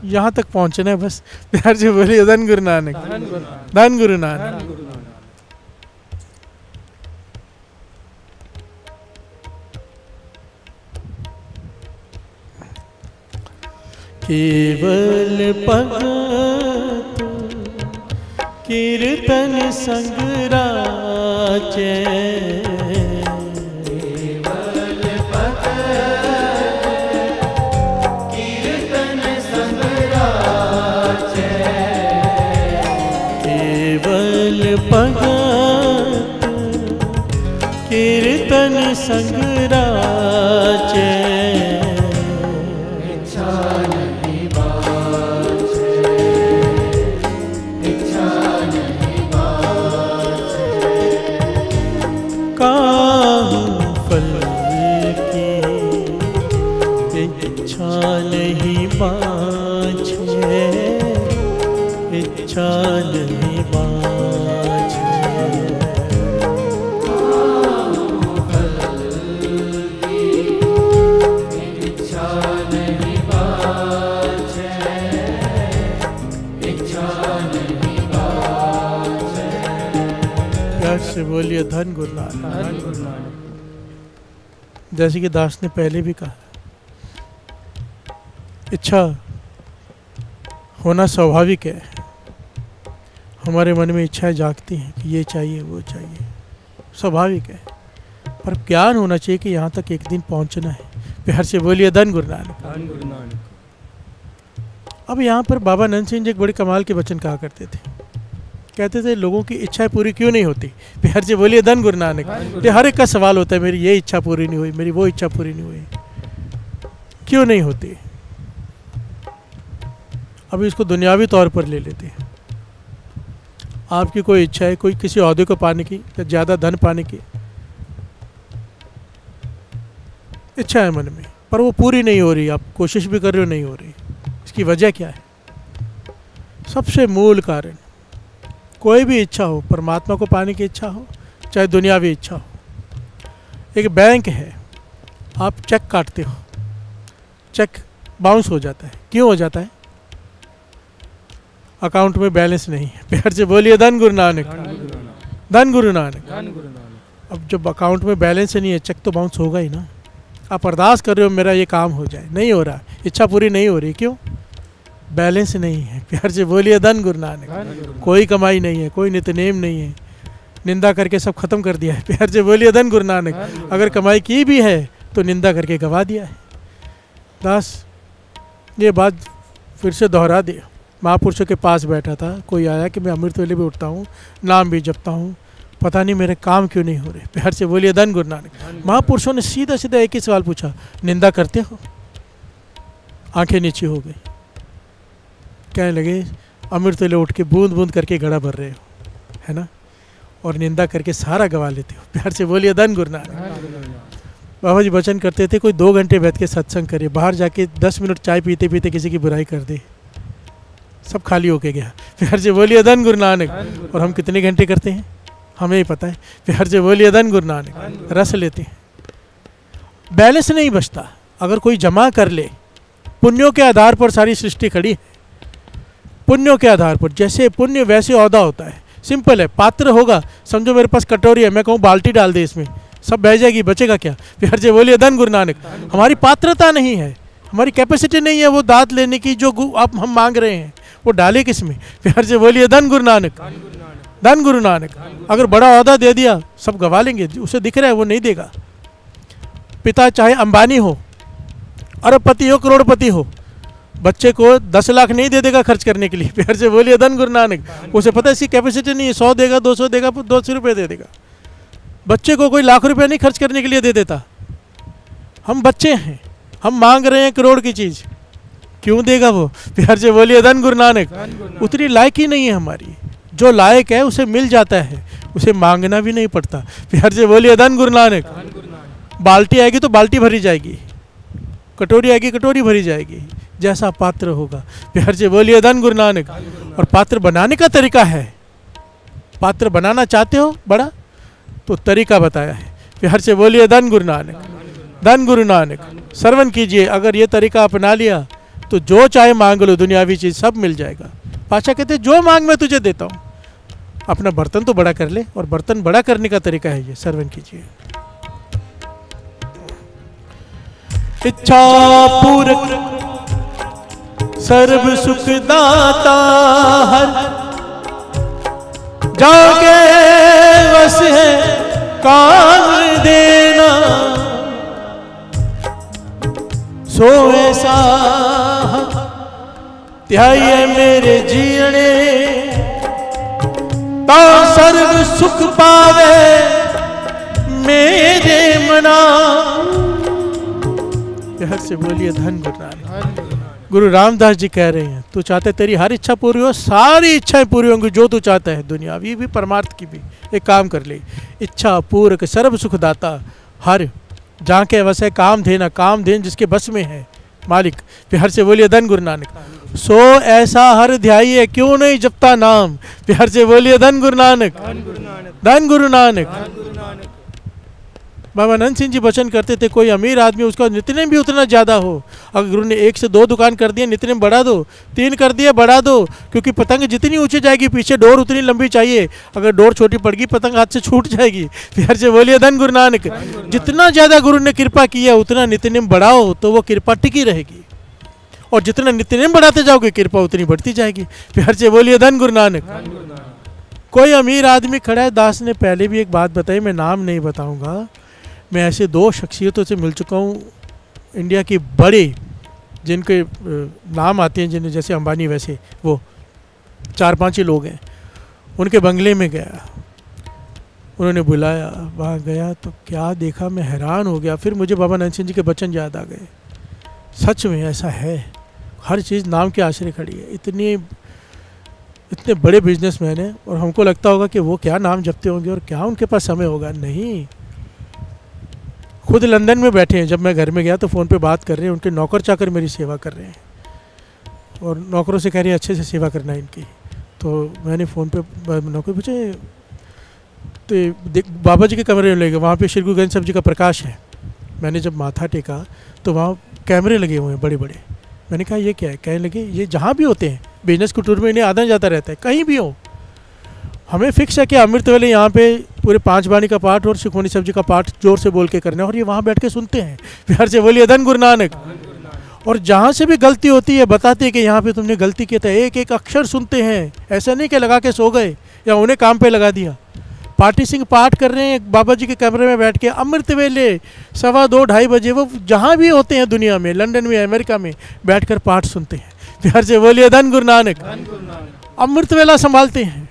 यहाँ तक पहुँचना है बस। प्यार से बोलिए धन गुरु नानक, धन गुरु नानक। केवल भगत कीर्तन संग राचे, केवल भगत कीर्तन संग राचे, केवल भगत कीर्तन संग राचे। इच्छा नहीं बाझे, इच्छा नहीं बाझे, इच्छा नहीं बाझे। प्यार से बोलिए धन गुरु नानक। जैसे कि दास ने पहले भी कहा, इच्छा होना स्वाभाविक है। हमारे मन में इच्छाएं जागती हैं कि ये चाहिए वो चाहिए, स्वाभाविक है। पर ज्ञान होना चाहिए कि यहाँ तक एक दिन पहुँचना है। प्यार से बोलिए धन गुरु नानक। अब यहाँ पर बाबा नंद सिंह जी एक बड़े कमाल के वचन कहा करते थे, कहते थे लोगों की इच्छाएं पूरी क्यों नहीं होती। प्यार से बोलिए धन गुरु नानक। ये हर एक का सवाल होता है, मेरी ये इच्छा पूरी नहीं हुई, मेरी वो इच्छा पूरी नहीं हुई, क्यों नहीं होती। अभी इसको दुनियावी तौर पर ले लेते हैं। आपकी कोई इच्छा है, कोई किसी ओहदे को पाने की या ज़्यादा धन पाने की इच्छा है मन में, पर वो पूरी नहीं हो रही, आप कोशिश भी कर रहे हो नहीं हो रही। इसकी वजह क्या है? सबसे मूल कारण, कोई भी इच्छा हो, परमात्मा को पाने की इच्छा हो चाहे दुनियावी इच्छा हो। एक बैंक है, आप चेक काटते हो, चेक बाउंस हो जाता है। क्यों हो जाता है? अकाउंट में बैलेंस नहीं है। प्यार से बोलिए धन गुरु नानक, धन गुरु नानक। अब जब अकाउंट में बैलेंस नहीं है, चेक तो बाउंस होगा ही ना। आप अरदास कर रहे हो मेरा ये काम हो जाए, नहीं हो रहा, इच्छा पूरी नहीं हो रही, क्यों? बैलेंस नहीं है। प्यार से बोलिए धन गुरु नानक। कोई कमाई नहीं है, कोई नित्यनेम नहीं है, निंदा करके सब खत्म कर दिया है। प्यार से बोलिए धन गुरु नानक। अगर कमाई की भी है तो निंदा करके गवा दिया है। दास ये बात फिर से दोहरा दिया। महापुरुषों के पास बैठा था, कोई आया कि मैं अमृत वेले भी उठता हूँ, नाम भी जपता हूँ, पता नहीं मेरे काम क्यों नहीं हो रहे। प्यार से बोलिए धन गुरु नानक। महापुरुषों ने सीधा सीधा एक ही सवाल पूछा, निंदा करते हो? आंखें नीचे हो गई, कहने लगे अमृत वेले उठ के बूंद बूंद करके घड़ा भर रहे हो, है ना, और निंदा करके सारा गवा लेते हो। प्यार से बोलिए धन गुरु नानक। बाबा जी वचन करते थे, कोई 2 घंटे बैठ के सत्संग करे, बाहर जाके 10 मिनट चाय पीते पीते किसी की बुराई कर दे, सब खाली होके गया। प्यार से बोलिए धन गुरु नानक। और हम कितने घंटे करते हैं हमें ही पता है। प्यार से बोलिए धन गुरु नानक। रस लेते हैं। बैलेंस नहीं बचता। अगर कोई जमा कर ले, पुण्यों के आधार पर सारी सृष्टि खड़ी है, पुण्यों के आधार पर, जैसे पुण्य वैसे औदा होता है। सिंपल है, पात्र होगा, समझो मेरे पास कटोरी है, मैं कहूँ बाल्टी डाल दे इसमें, सब बह जाएगी, बचेगा क्या? प्यार से बोलिए धन गुरु नानक। हमारी पात्रता नहीं है, हमारी कैपेसिटी नहीं है वो दात लेने की जो अब हम मांग रहे हैं, वो डाले किस में? प्यार से बोलिए धन गुरु नानक, धन गुरु नानक। अगर बड़ा औहदा दे दिया सब गवा लेंगे, उसे दिख रहा है वो नहीं देगा। पिता चाहे अंबानी हो, अरबपति हो, करोड़पति हो, बच्चे को 10 लाख नहीं दे देगा खर्च करने के लिए। प्यार से बोलिए धन गुरु नानक। उसे पता है इसकी कैपेसिटी नहीं है, 100 देगा, 200 देगा, 200 रुपये दे देगा। बच्चे को कोई लाख रुपया नहीं खर्च करने के लिए दे देता। हम बच्चे हैं, हम मांग रहे हैं करोड़ की चीज़, क्यों देगा वो? प्यार से बोलिए धन गुरु नानक। उतनी लायक ही नहीं है हमारी, जो लायक है उसे मिल जाता है, उसे मांगना भी नहीं पड़ता। प्यार से बोलिए धन गुरु नानक। बाल्टी आएगी तो बाल्टी भरी जाएगी, कटोरी आएगी कटोरी भरी जाएगी, जैसा पात्र होगा। प्यार से बोलिए धन गुरु नानक। और पात्र बनाने का तरीका है, पात्र बनाना चाहते हो बड़ा तो तरीका बताया है। प्यार से बोलिए धन गुरु नानक, धन गुरु नानक। श्रवण कीजिए, अगर ये तरीका अपना लिया तो जो चाहे मांग लो, दुनियावी चीज़ सब मिल जाएगा। पाशा कहते जो मांग मैं तुझे देता हूँ। अपना बर्तन तो बड़ा कर ले, और बर्तन बड़ा करने का तरीका है ये। श्रवण कीजिए। इच्छा पूरक सर्व सुख दाता हर, जाके वस है काम देना, सो ऐसा ध्याये मेरे जीने, ता सर्व सुख पावे मेरे मना। प्यार से बोलिए धन गुरु नानक। गुरु रामदास जी कह रहे हैं, तू चाहते तेरी हर इच्छा पूरी हो, सारी इच्छाएं पूरी होंगी जो तू चाहता है, दुनियावी भी परमार्थ की भी। एक काम कर ले, इच्छा पूरक सर्व सुख दाता हर, जहाँ के वैसे काम देना, काम देन जिसके बस में है मालिक। प्यार से बोलिए धन गुरु नानक। सो ऐसा हर ध्याई, क्यों नहीं जपता नाम? प्यार से बोलिए धन गुरु नानक, धन गुरु नानक। बाबा नंद सिंह जी वचन करते थे, कोई अमीर आदमी उसका नित्यनेम भी उतना ज़्यादा हो, अगर गुरु ने 1 से 2 दुकान कर दिया, नित्यनेम बढ़ा दो, 3 कर दिया बढ़ा दो, क्योंकि पतंग जितनी ऊंची जाएगी पीछे डोर उतनी लंबी चाहिए। अगर डोर छोटी पड़ गई पतंग हाथ से छूट जाएगी। प्यार से बोलिए धन गुरु नानक। जितना ज़्यादा गुरु ने कृपा किया उतना नित्यनेम बढ़ाओ तो वो कृपा टिकी रहेगी, और जितना नित्यनेम बढ़ाते जाओगे कृपा उतनी बढ़ती जाएगी। प्यार से बोलिए धन गुरु नानक। कोई अमीर आदमी खड़ा है, दास ने पहले भी एक बात बताई, मैं नाम नहीं बताऊँगा। मैं ऐसे 2 शख्सियतों से मिल चुका हूँ इंडिया की बड़े, जिनके नाम आते हैं, जिन्हें जैसे अंबानी, वैसे वो 4-5 ही लोग हैं। उनके बंगले में गया, उन्होंने बुलाया, वहाँ गया तो क्या देखा, मैं हैरान हो गया। फिर मुझे बाबा नंद सिंह जी के वचन याद आ गए। सच में ऐसा है, हर चीज़ नाम के आश्रय खड़ी है। इतने बड़े बिजनेसमैन हैं, और हमको लगता होगा कि वो क्या नाम जपते होंगे और क्या उनके पास समय होगा। नहीं, खुद लंदन में बैठे हैं। जब मैं घर में गया तो फ़ोन पे बात कर रहे हैं, उनके नौकर चाकर मेरी सेवा कर रहे हैं, और नौकरों से कह रहे हैं अच्छे से सेवा करना है इनकी। तो मैंने फ़ोन पे नौकर पूछे, तो बाबा जी के कमरे में ले गए, वहाँ पे श्री गुरु गोविंद साहब जी का प्रकाश है। मैंने जब माथा टेका तो वहाँ कैमरे लगे हुए हैं बड़े बड़े। मैंने कहा ये क्या है? कहने लगे ये जहाँ भी होते हैं, बिजनेस के टूर में इन्हें आना जाता रहता है, कहीं भी हो। हमें फिक्स है कि अमृत वेले यहाँ पे पूरे 5 बाणी का पाठ और सुखमनी साहब जी का पाठ जोर से बोल के करना है, और ये वहाँ बैठ के सुनते हैं। प्यार से बोलिए धन गुरु नानक। और जहाँ से भी गलती होती है बताते हैं कि यहाँ पे तुमने गलती की, था एक एक अक्षर सुनते हैं। ऐसा नहीं कि लगा के सो गए या उन्हें काम पे लगा दिया। पार्टी सिंह पाठ कर रहे हैं बाबा जी के कमरे में बैठ के, अमृत वेले 2:15-2:30 बजे, वो जहाँ भी होते हैं दुनिया में, लंदन में, अमेरिका में, बैठ कर पाठ सुनते हैं। प्यार से बोलिए धन गुरु नानक। अमृत वेला संभालते हैं,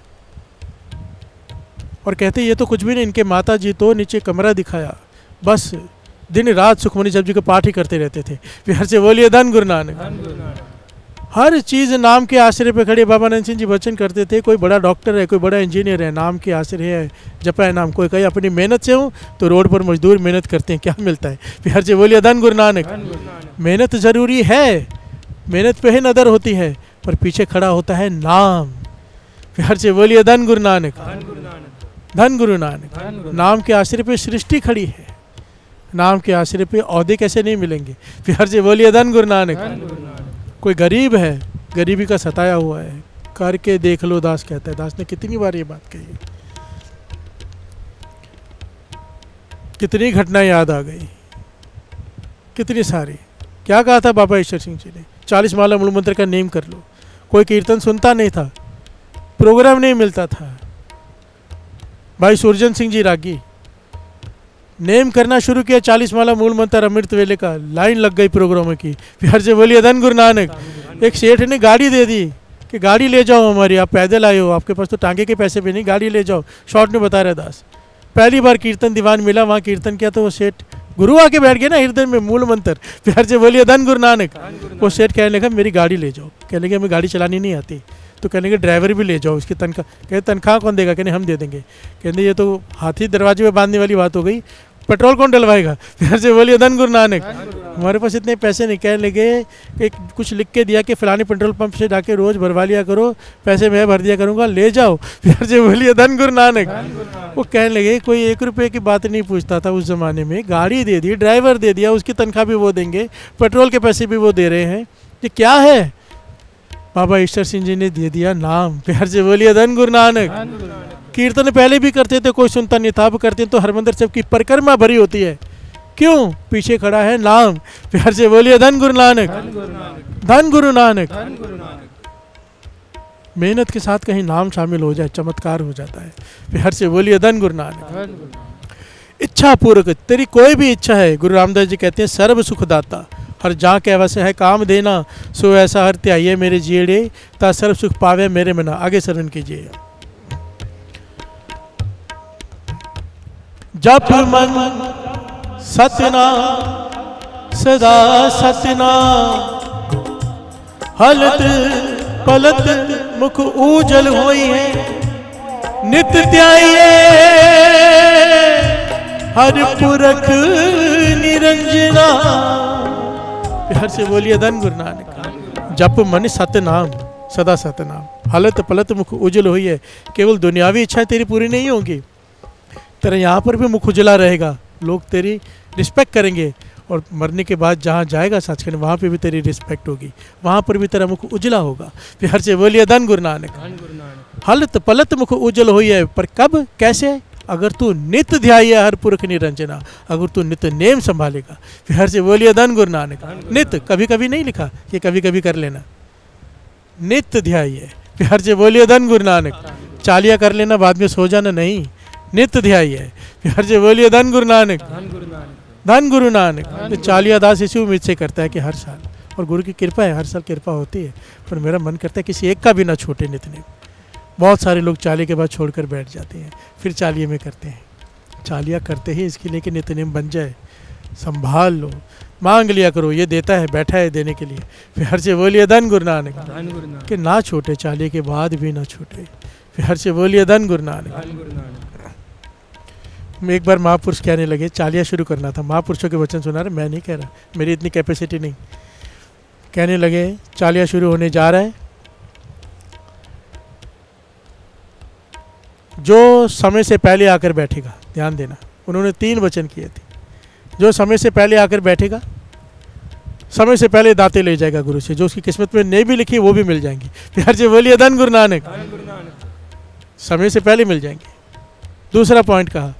और कहते ये तो कुछ भी नहीं, इनके माता जी तो नीचे कमरा दिखाया, बस दिन रात सुखमनी साहब जी का पाठ ही करते रहते थे। प्यार से बोलिए धन गुरु नानक। हर चीज़ नाम के आश्रय पे खड़े। बाबा नंद सिंह जी वचन करते थे, कोई बड़ा डॉक्टर है, कोई बड़ा इंजीनियर है, नाम के आश्रय है, जपा है नाम। कोई कहीं अपनी मेहनत से हूँ तो रोड पर मजदूर मेहनत करते हैं, क्या मिलता है? प्यार से बोलिए धन गुरु नानक। मेहनत ज़रूरी है, मेहनत पे ही नज़र होती है, पर पीछे खड़ा होता है नाम। प्यार से बोलिए धन गुरु नानक, धन गुरु नानक। नाम के आश्रय पे सृष्टि खड़ी है, नाम के आश्रय पे ओहदे कैसे नहीं मिलेंगे। प्यार से बोलिए धन गुरु नानक। कोई गरीब है, गरीबी का सताया हुआ है, करके देख लो दास कहता है। दास ने कितनी बार ये बात कही, कितनी घटनाएं याद आ गई, कितनी सारी। क्या कहा था बाबा ईश्वर सिंह जी ने, 40 माला मूल मंत्र का नेम कर लो। कोई कीर्तन सुनता नहीं था, प्रोग्राम नहीं मिलता था। भाई सुरजन सिंह जी रागी नेम करना शुरू किया, 40 माला मूल मंत्र अमृत वेले का, लाइन लग गई प्रोग्रामों की। प्यार से बोलिए धन गुरु नानक। एक सेठ ने गाड़ी दे दी कि गाड़ी ले जाओ हमारी, आप पैदल आए हो, आपके पास तो टांगे के पैसे भी नहीं, गाड़ी ले जाओ। शॉर्ट में बता रहे दास। पहली बार कीर्तन दीवान मिला, वहाँ कीर्तन किया तो वो सेठ गुरु आके बैठ गया ना हृदय में, मूल मंत्र। प्यार से बोलिए धन गुरु नानक। वो सेठ कहने लगा मेरी गाड़ी ले जाओ। कहने लगे हमें गाड़ी चलानी नहीं आती। तो कहने के ड्राइवर भी ले जाओ, उसकी तनख्वाह। कहते तनख्वाह कौन देगा? कहने हम दे देंगे। कहते ये तो हाथी दरवाजे में बांधने वाली बात हो गई, पेट्रोल कौन डलवाएगा? प्यार से बोलिए धन गुरु नानक। हमारे पास इतने पैसे नहीं। कहने लगे कि कुछ लिख के दिया कि फलानी पेट्रोल पंप से जाके रोज भरवा लिया करो, पैसे मैं भर दिया करूँगा, ले जाओ। प्यार से बोलिए धन गुरु नानक। वो कहने लगे कोई 1 रुपये की बात नहीं पूछता था उस ज़माने में। गाड़ी दे दी, ड्राइवर दे दिया, उसकी तनख्वाह भी वो देंगे, पेट्रोल के पैसे भी वो दे रहे हैं, ये क्या है? बाबा ईश्वर सिंह जी ने दे दिया नाम। प्यार से बोलिए धन गुरु नानक। कीर्तन पहले भी करते थे, कोई सुनता नहीं था, अब करते हैं तो हरमंदिर साहब की परिक्रमा भरी होती है। क्यों? पीछे खड़ा है नाम। प्यार से बोलिए धन गुरु नानक। धन गुरु नानक। मेहनत के साथ कहीं नाम शामिल हो जाए, चमत्कार हो जाता है। प्यार से बोलिए धन गुरु नानक। इच्छा पूर्वक तेरी कोई भी इच्छा है, गुरु रामदास जी कहते हैं सर्व सुखदाता, हर जा के वैसे है काम देना, सो ऐसा हर त्याइए मेरे जीड़े, ता सर्व सुख पावे मेरे मना। आगे शरण कीजिए। जप मन सतनाम सदा सतनाम, हलत पलत मुख उजल होई है, नित त्याइए हर पुरख निरंजना। प्यार से बोलिए धन गुरु नानक। जप मन सतनाम सदा सतनाम, हलत पलत मुख उजल हुई है। केवल दुनियावी इच्छाएं तेरी पूरी नहीं होंगी, तेरा यहाँ पर भी मुख उजला रहेगा, लोग तेरी रिस्पेक्ट करेंगे। और मरने के बाद जहाँ जाएगा सचखंड, वहाँ पे भी तेरी रिस्पेक्ट होगी, वहाँ पर भी तेरा मुख उजला होगा। प्यार से बोलिए धन गुरु नानक। हलत पलत मुख उजल हुई है, पर कब कैसे? अगर तू नित ध्याय हर पुरख निरंजना, अगर तू नित नेम संभालेगा। प्यार से बोलिए धन गुरु नानक। नित कभी कभी नहीं लिखा कि कभी कभी कर लेना, नित ध्याय। प्यार से बोलिए धन गुरु नानक। चालिया कर लेना बाद में सो जाना नहीं, नित ध्याय। प्यार से बोलिए धन गुरु नानक। धन गुरु नानक। तो चालिया दास इसी उम्मीद से करता है कि हर साल, और गुरु की कृपा है, हर साल कृपा होती है, पर मेरा मन करता है किसी एक का भी ना छूटे नितनेम। बहुत सारे लोग चालिया के बाद छोड़कर बैठ जाते हैं, फिर चालिये में करते हैं। चालिया करते ही इसके लिए कि नितनेम बन जाए, संभाल लो, मांग लिया करो, ये देता है, बैठा है देने के लिए। प्यार से बोलिए धन गुरु नानक। कि ना छूटे, चालिये के बाद भी ना छूटे। प्यार से बोलिए धन गुरु नानक। एक बार महापुरुष कहने लगे, चालिया शुरू करना था, महापुरुषों के वचन सुना रहे, मैं नहीं कह रहा, मेरी इतनी कैपेसिटी नहीं। कहने लगे चालिया शुरू होने जा रहा है, जो समय से पहले आकर बैठेगा, ध्यान देना, उन्होंने 3 वचन किए थे। जो समय से पहले आकर बैठेगा, समय से पहले दाते ले जाएगा गुरु से, जो उसकी किस्मत में नहीं भी लिखी वो भी मिल जाएंगी। प्यार से बोलिए धन गुरु नानक। समय से पहले मिल जाएंगे। दूसरा पॉइंट कहा,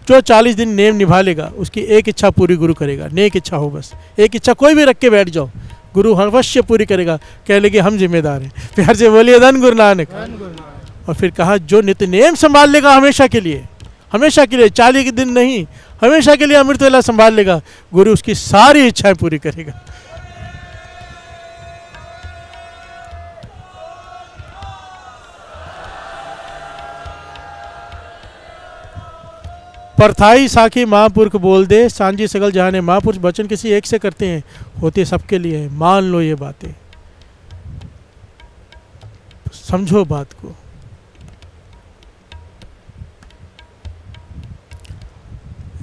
जो 40 दिन नेम निभा लेगा, उसकी एक इच्छा पूरी गुरु करेगा। नेक इच्छा हो, बस एक इच्छा कोई भी रख के बैठ जाओ, गुरु अवश्य पूरी करेगा। कह लेंगे हम जिम्मेदार हैं। प्यार से बोलिए धन गुरु नानक। और फिर कहा जो नित्य नेम संभाल लेगा हमेशा के लिए, हमेशा के लिए, 40 के दिन नहीं, हमेशा के लिए अमृत वेला संभाल लेगा, गुरु उसकी सारी इच्छाएं पूरी करेगा। परथाई साखी महापुरुष बोल दे, सांझी सगल जहाने। महापुरुष वचन किसी एक से करते हैं, होते सबके लिए हैं। मान लो ये बातें, समझो बात को।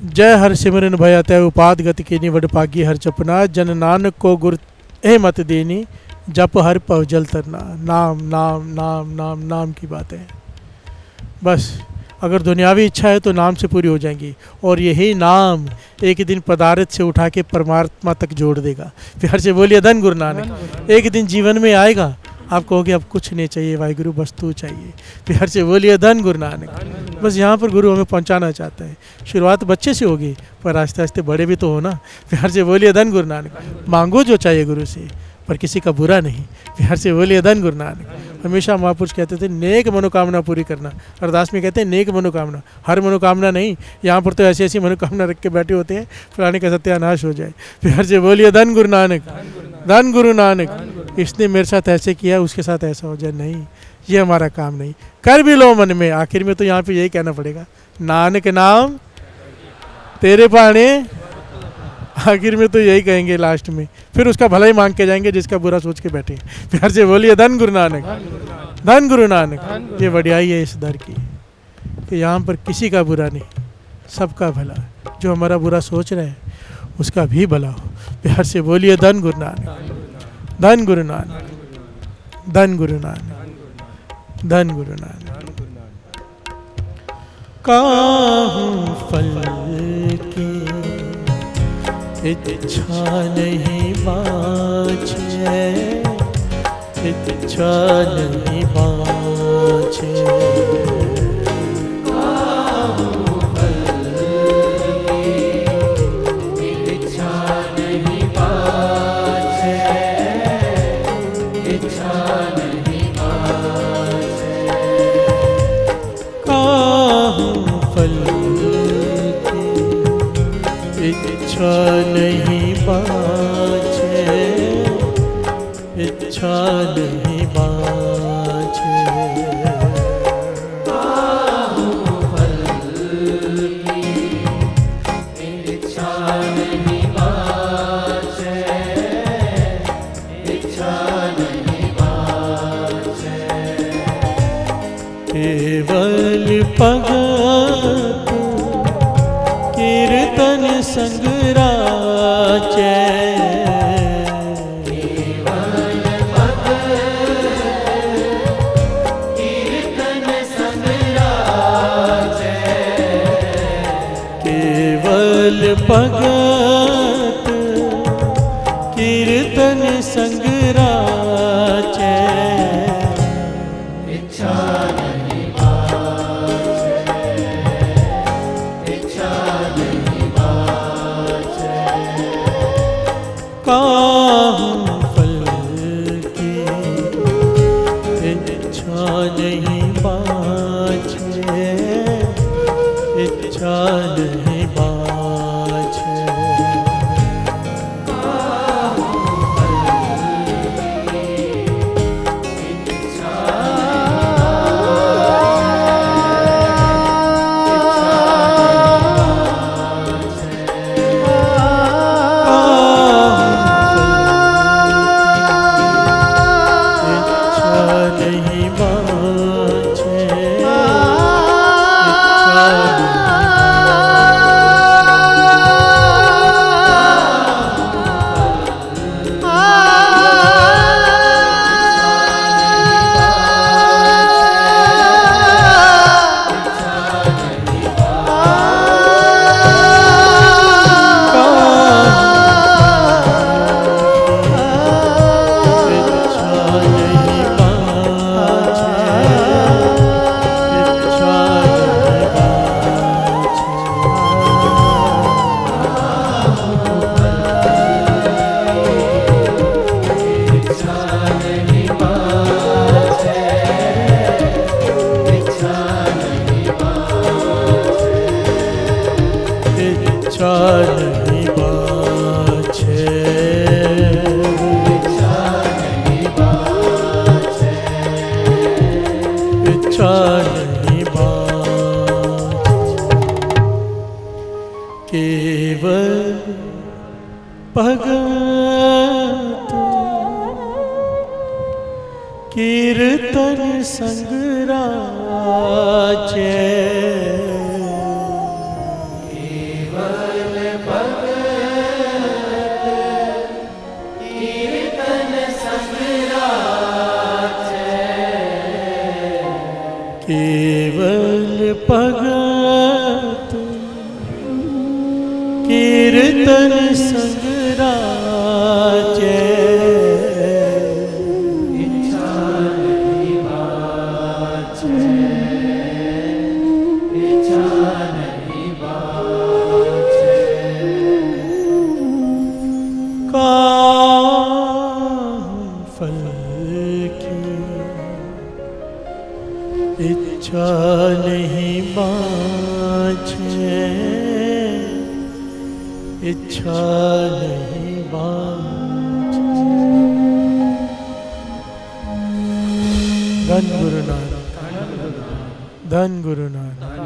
जय हर सिमरन भय तय उपाद गति की निवड पागी हर चपना, जन नानक को गुर ए मत देनी, जप हर पवजल तरना। नाम नाम नाम नाम नाम की बात है। बस अगर दुनियावी इच्छा है तो नाम से पूरी हो जाएंगी, और यही नाम एक दिन पदार्थ से उठा के परमात्मा तक जोड़ देगा। प्यार से बोलिए धन गुरु नानक। एक दिन जीवन में आएगा, आप कहोगे अब कुछ नहीं चाहिए, वाहिगुरु बस तू चाहिए। प्यार से बोलिए धन गुरु नानक। बस यहाँ पर गुरु हमें पहुँचाना चाहता है। शुरुआत बच्चे से होगी, पर आस्ते आस्ते बड़े भी तो हो ना। प्यार से बोलिए धन गुरु नानक। मांगो जो चाहिए गुरु से, पर किसी का बुरा नहीं। प्यार से बोलिए धन गुरु नानक। हमेशा महापुरुष कहते थे नेक मनोकामना पूरी करना। अरदास में कहते हैं नेक मनोकामना, हर मनोकामना नहीं। यहाँ पर तो ऐसी ऐसी मनोकामना रख के बैठे होते हैं फलाने का सत्यानाश हो जाए। प्यार से बोलिए धन गुरु नानक, धन गुरु नानक। इसने मेरे साथ ऐसे किया, उसके साथ ऐसा हो जाए, नहीं, ये हमारा काम नहीं। कर भी लो मन में, आखिर में तो यहाँ पे यही कहना पड़ेगा, नानक नाम तेरे पाने। आखिर में तो यही कहेंगे लास्ट में, फिर उसका भला ही मांग के जाएंगे जिसका बुरा सोच के बैठे। प्यार से बोलिए धन गुरु नानक, धन गुरु नानक। ये बढ़ियाई है इस दर की कि यहाँ पर किसी का बुरा नहीं, सबका भला। जो हमारा बुरा सोच रहे हैं उसका भी भला हो। प्यार से बोलिए धन गुरु नानक, धन गुरु नानक, धन गुरु नानक, धन गुरु नानक। काहूँ फल की इच्छा नहीं बाँचे, इच्छा नहीं बाँचे। काहूँ फल की इच्छा नहीं बाँचे, इच्छा नहीं बाँचे। काहूँ फल की इच्छा नहीं बाँचे, इच्छा नहीं बाँचे। काहूँ फल की इच्छा नहीं बाँचे, इच्छा नहीं बाँचे। केवल भगत कीर्तन संग राचे, केवल भगत कीर्तन संग राचे, केवल भगत कीर्तन संग राचे। इच्छा नहीं बाँचे, इच्छा नहीं बाँचे। काहूँ फल की इच्छा नहीं बाँचे, इच्छा नहीं बाँचे। इच्छा नहीं बाँचे, इच्छा नहीं बाँचे। इच्छा नहीं बाँचे। केवल भगत कीर्तन संग राचे, केवल भगत इच्छा नहीं बाँझे, इच्छा नहीं बाँझे। धन गुरु नानक, धन गुरु नानक।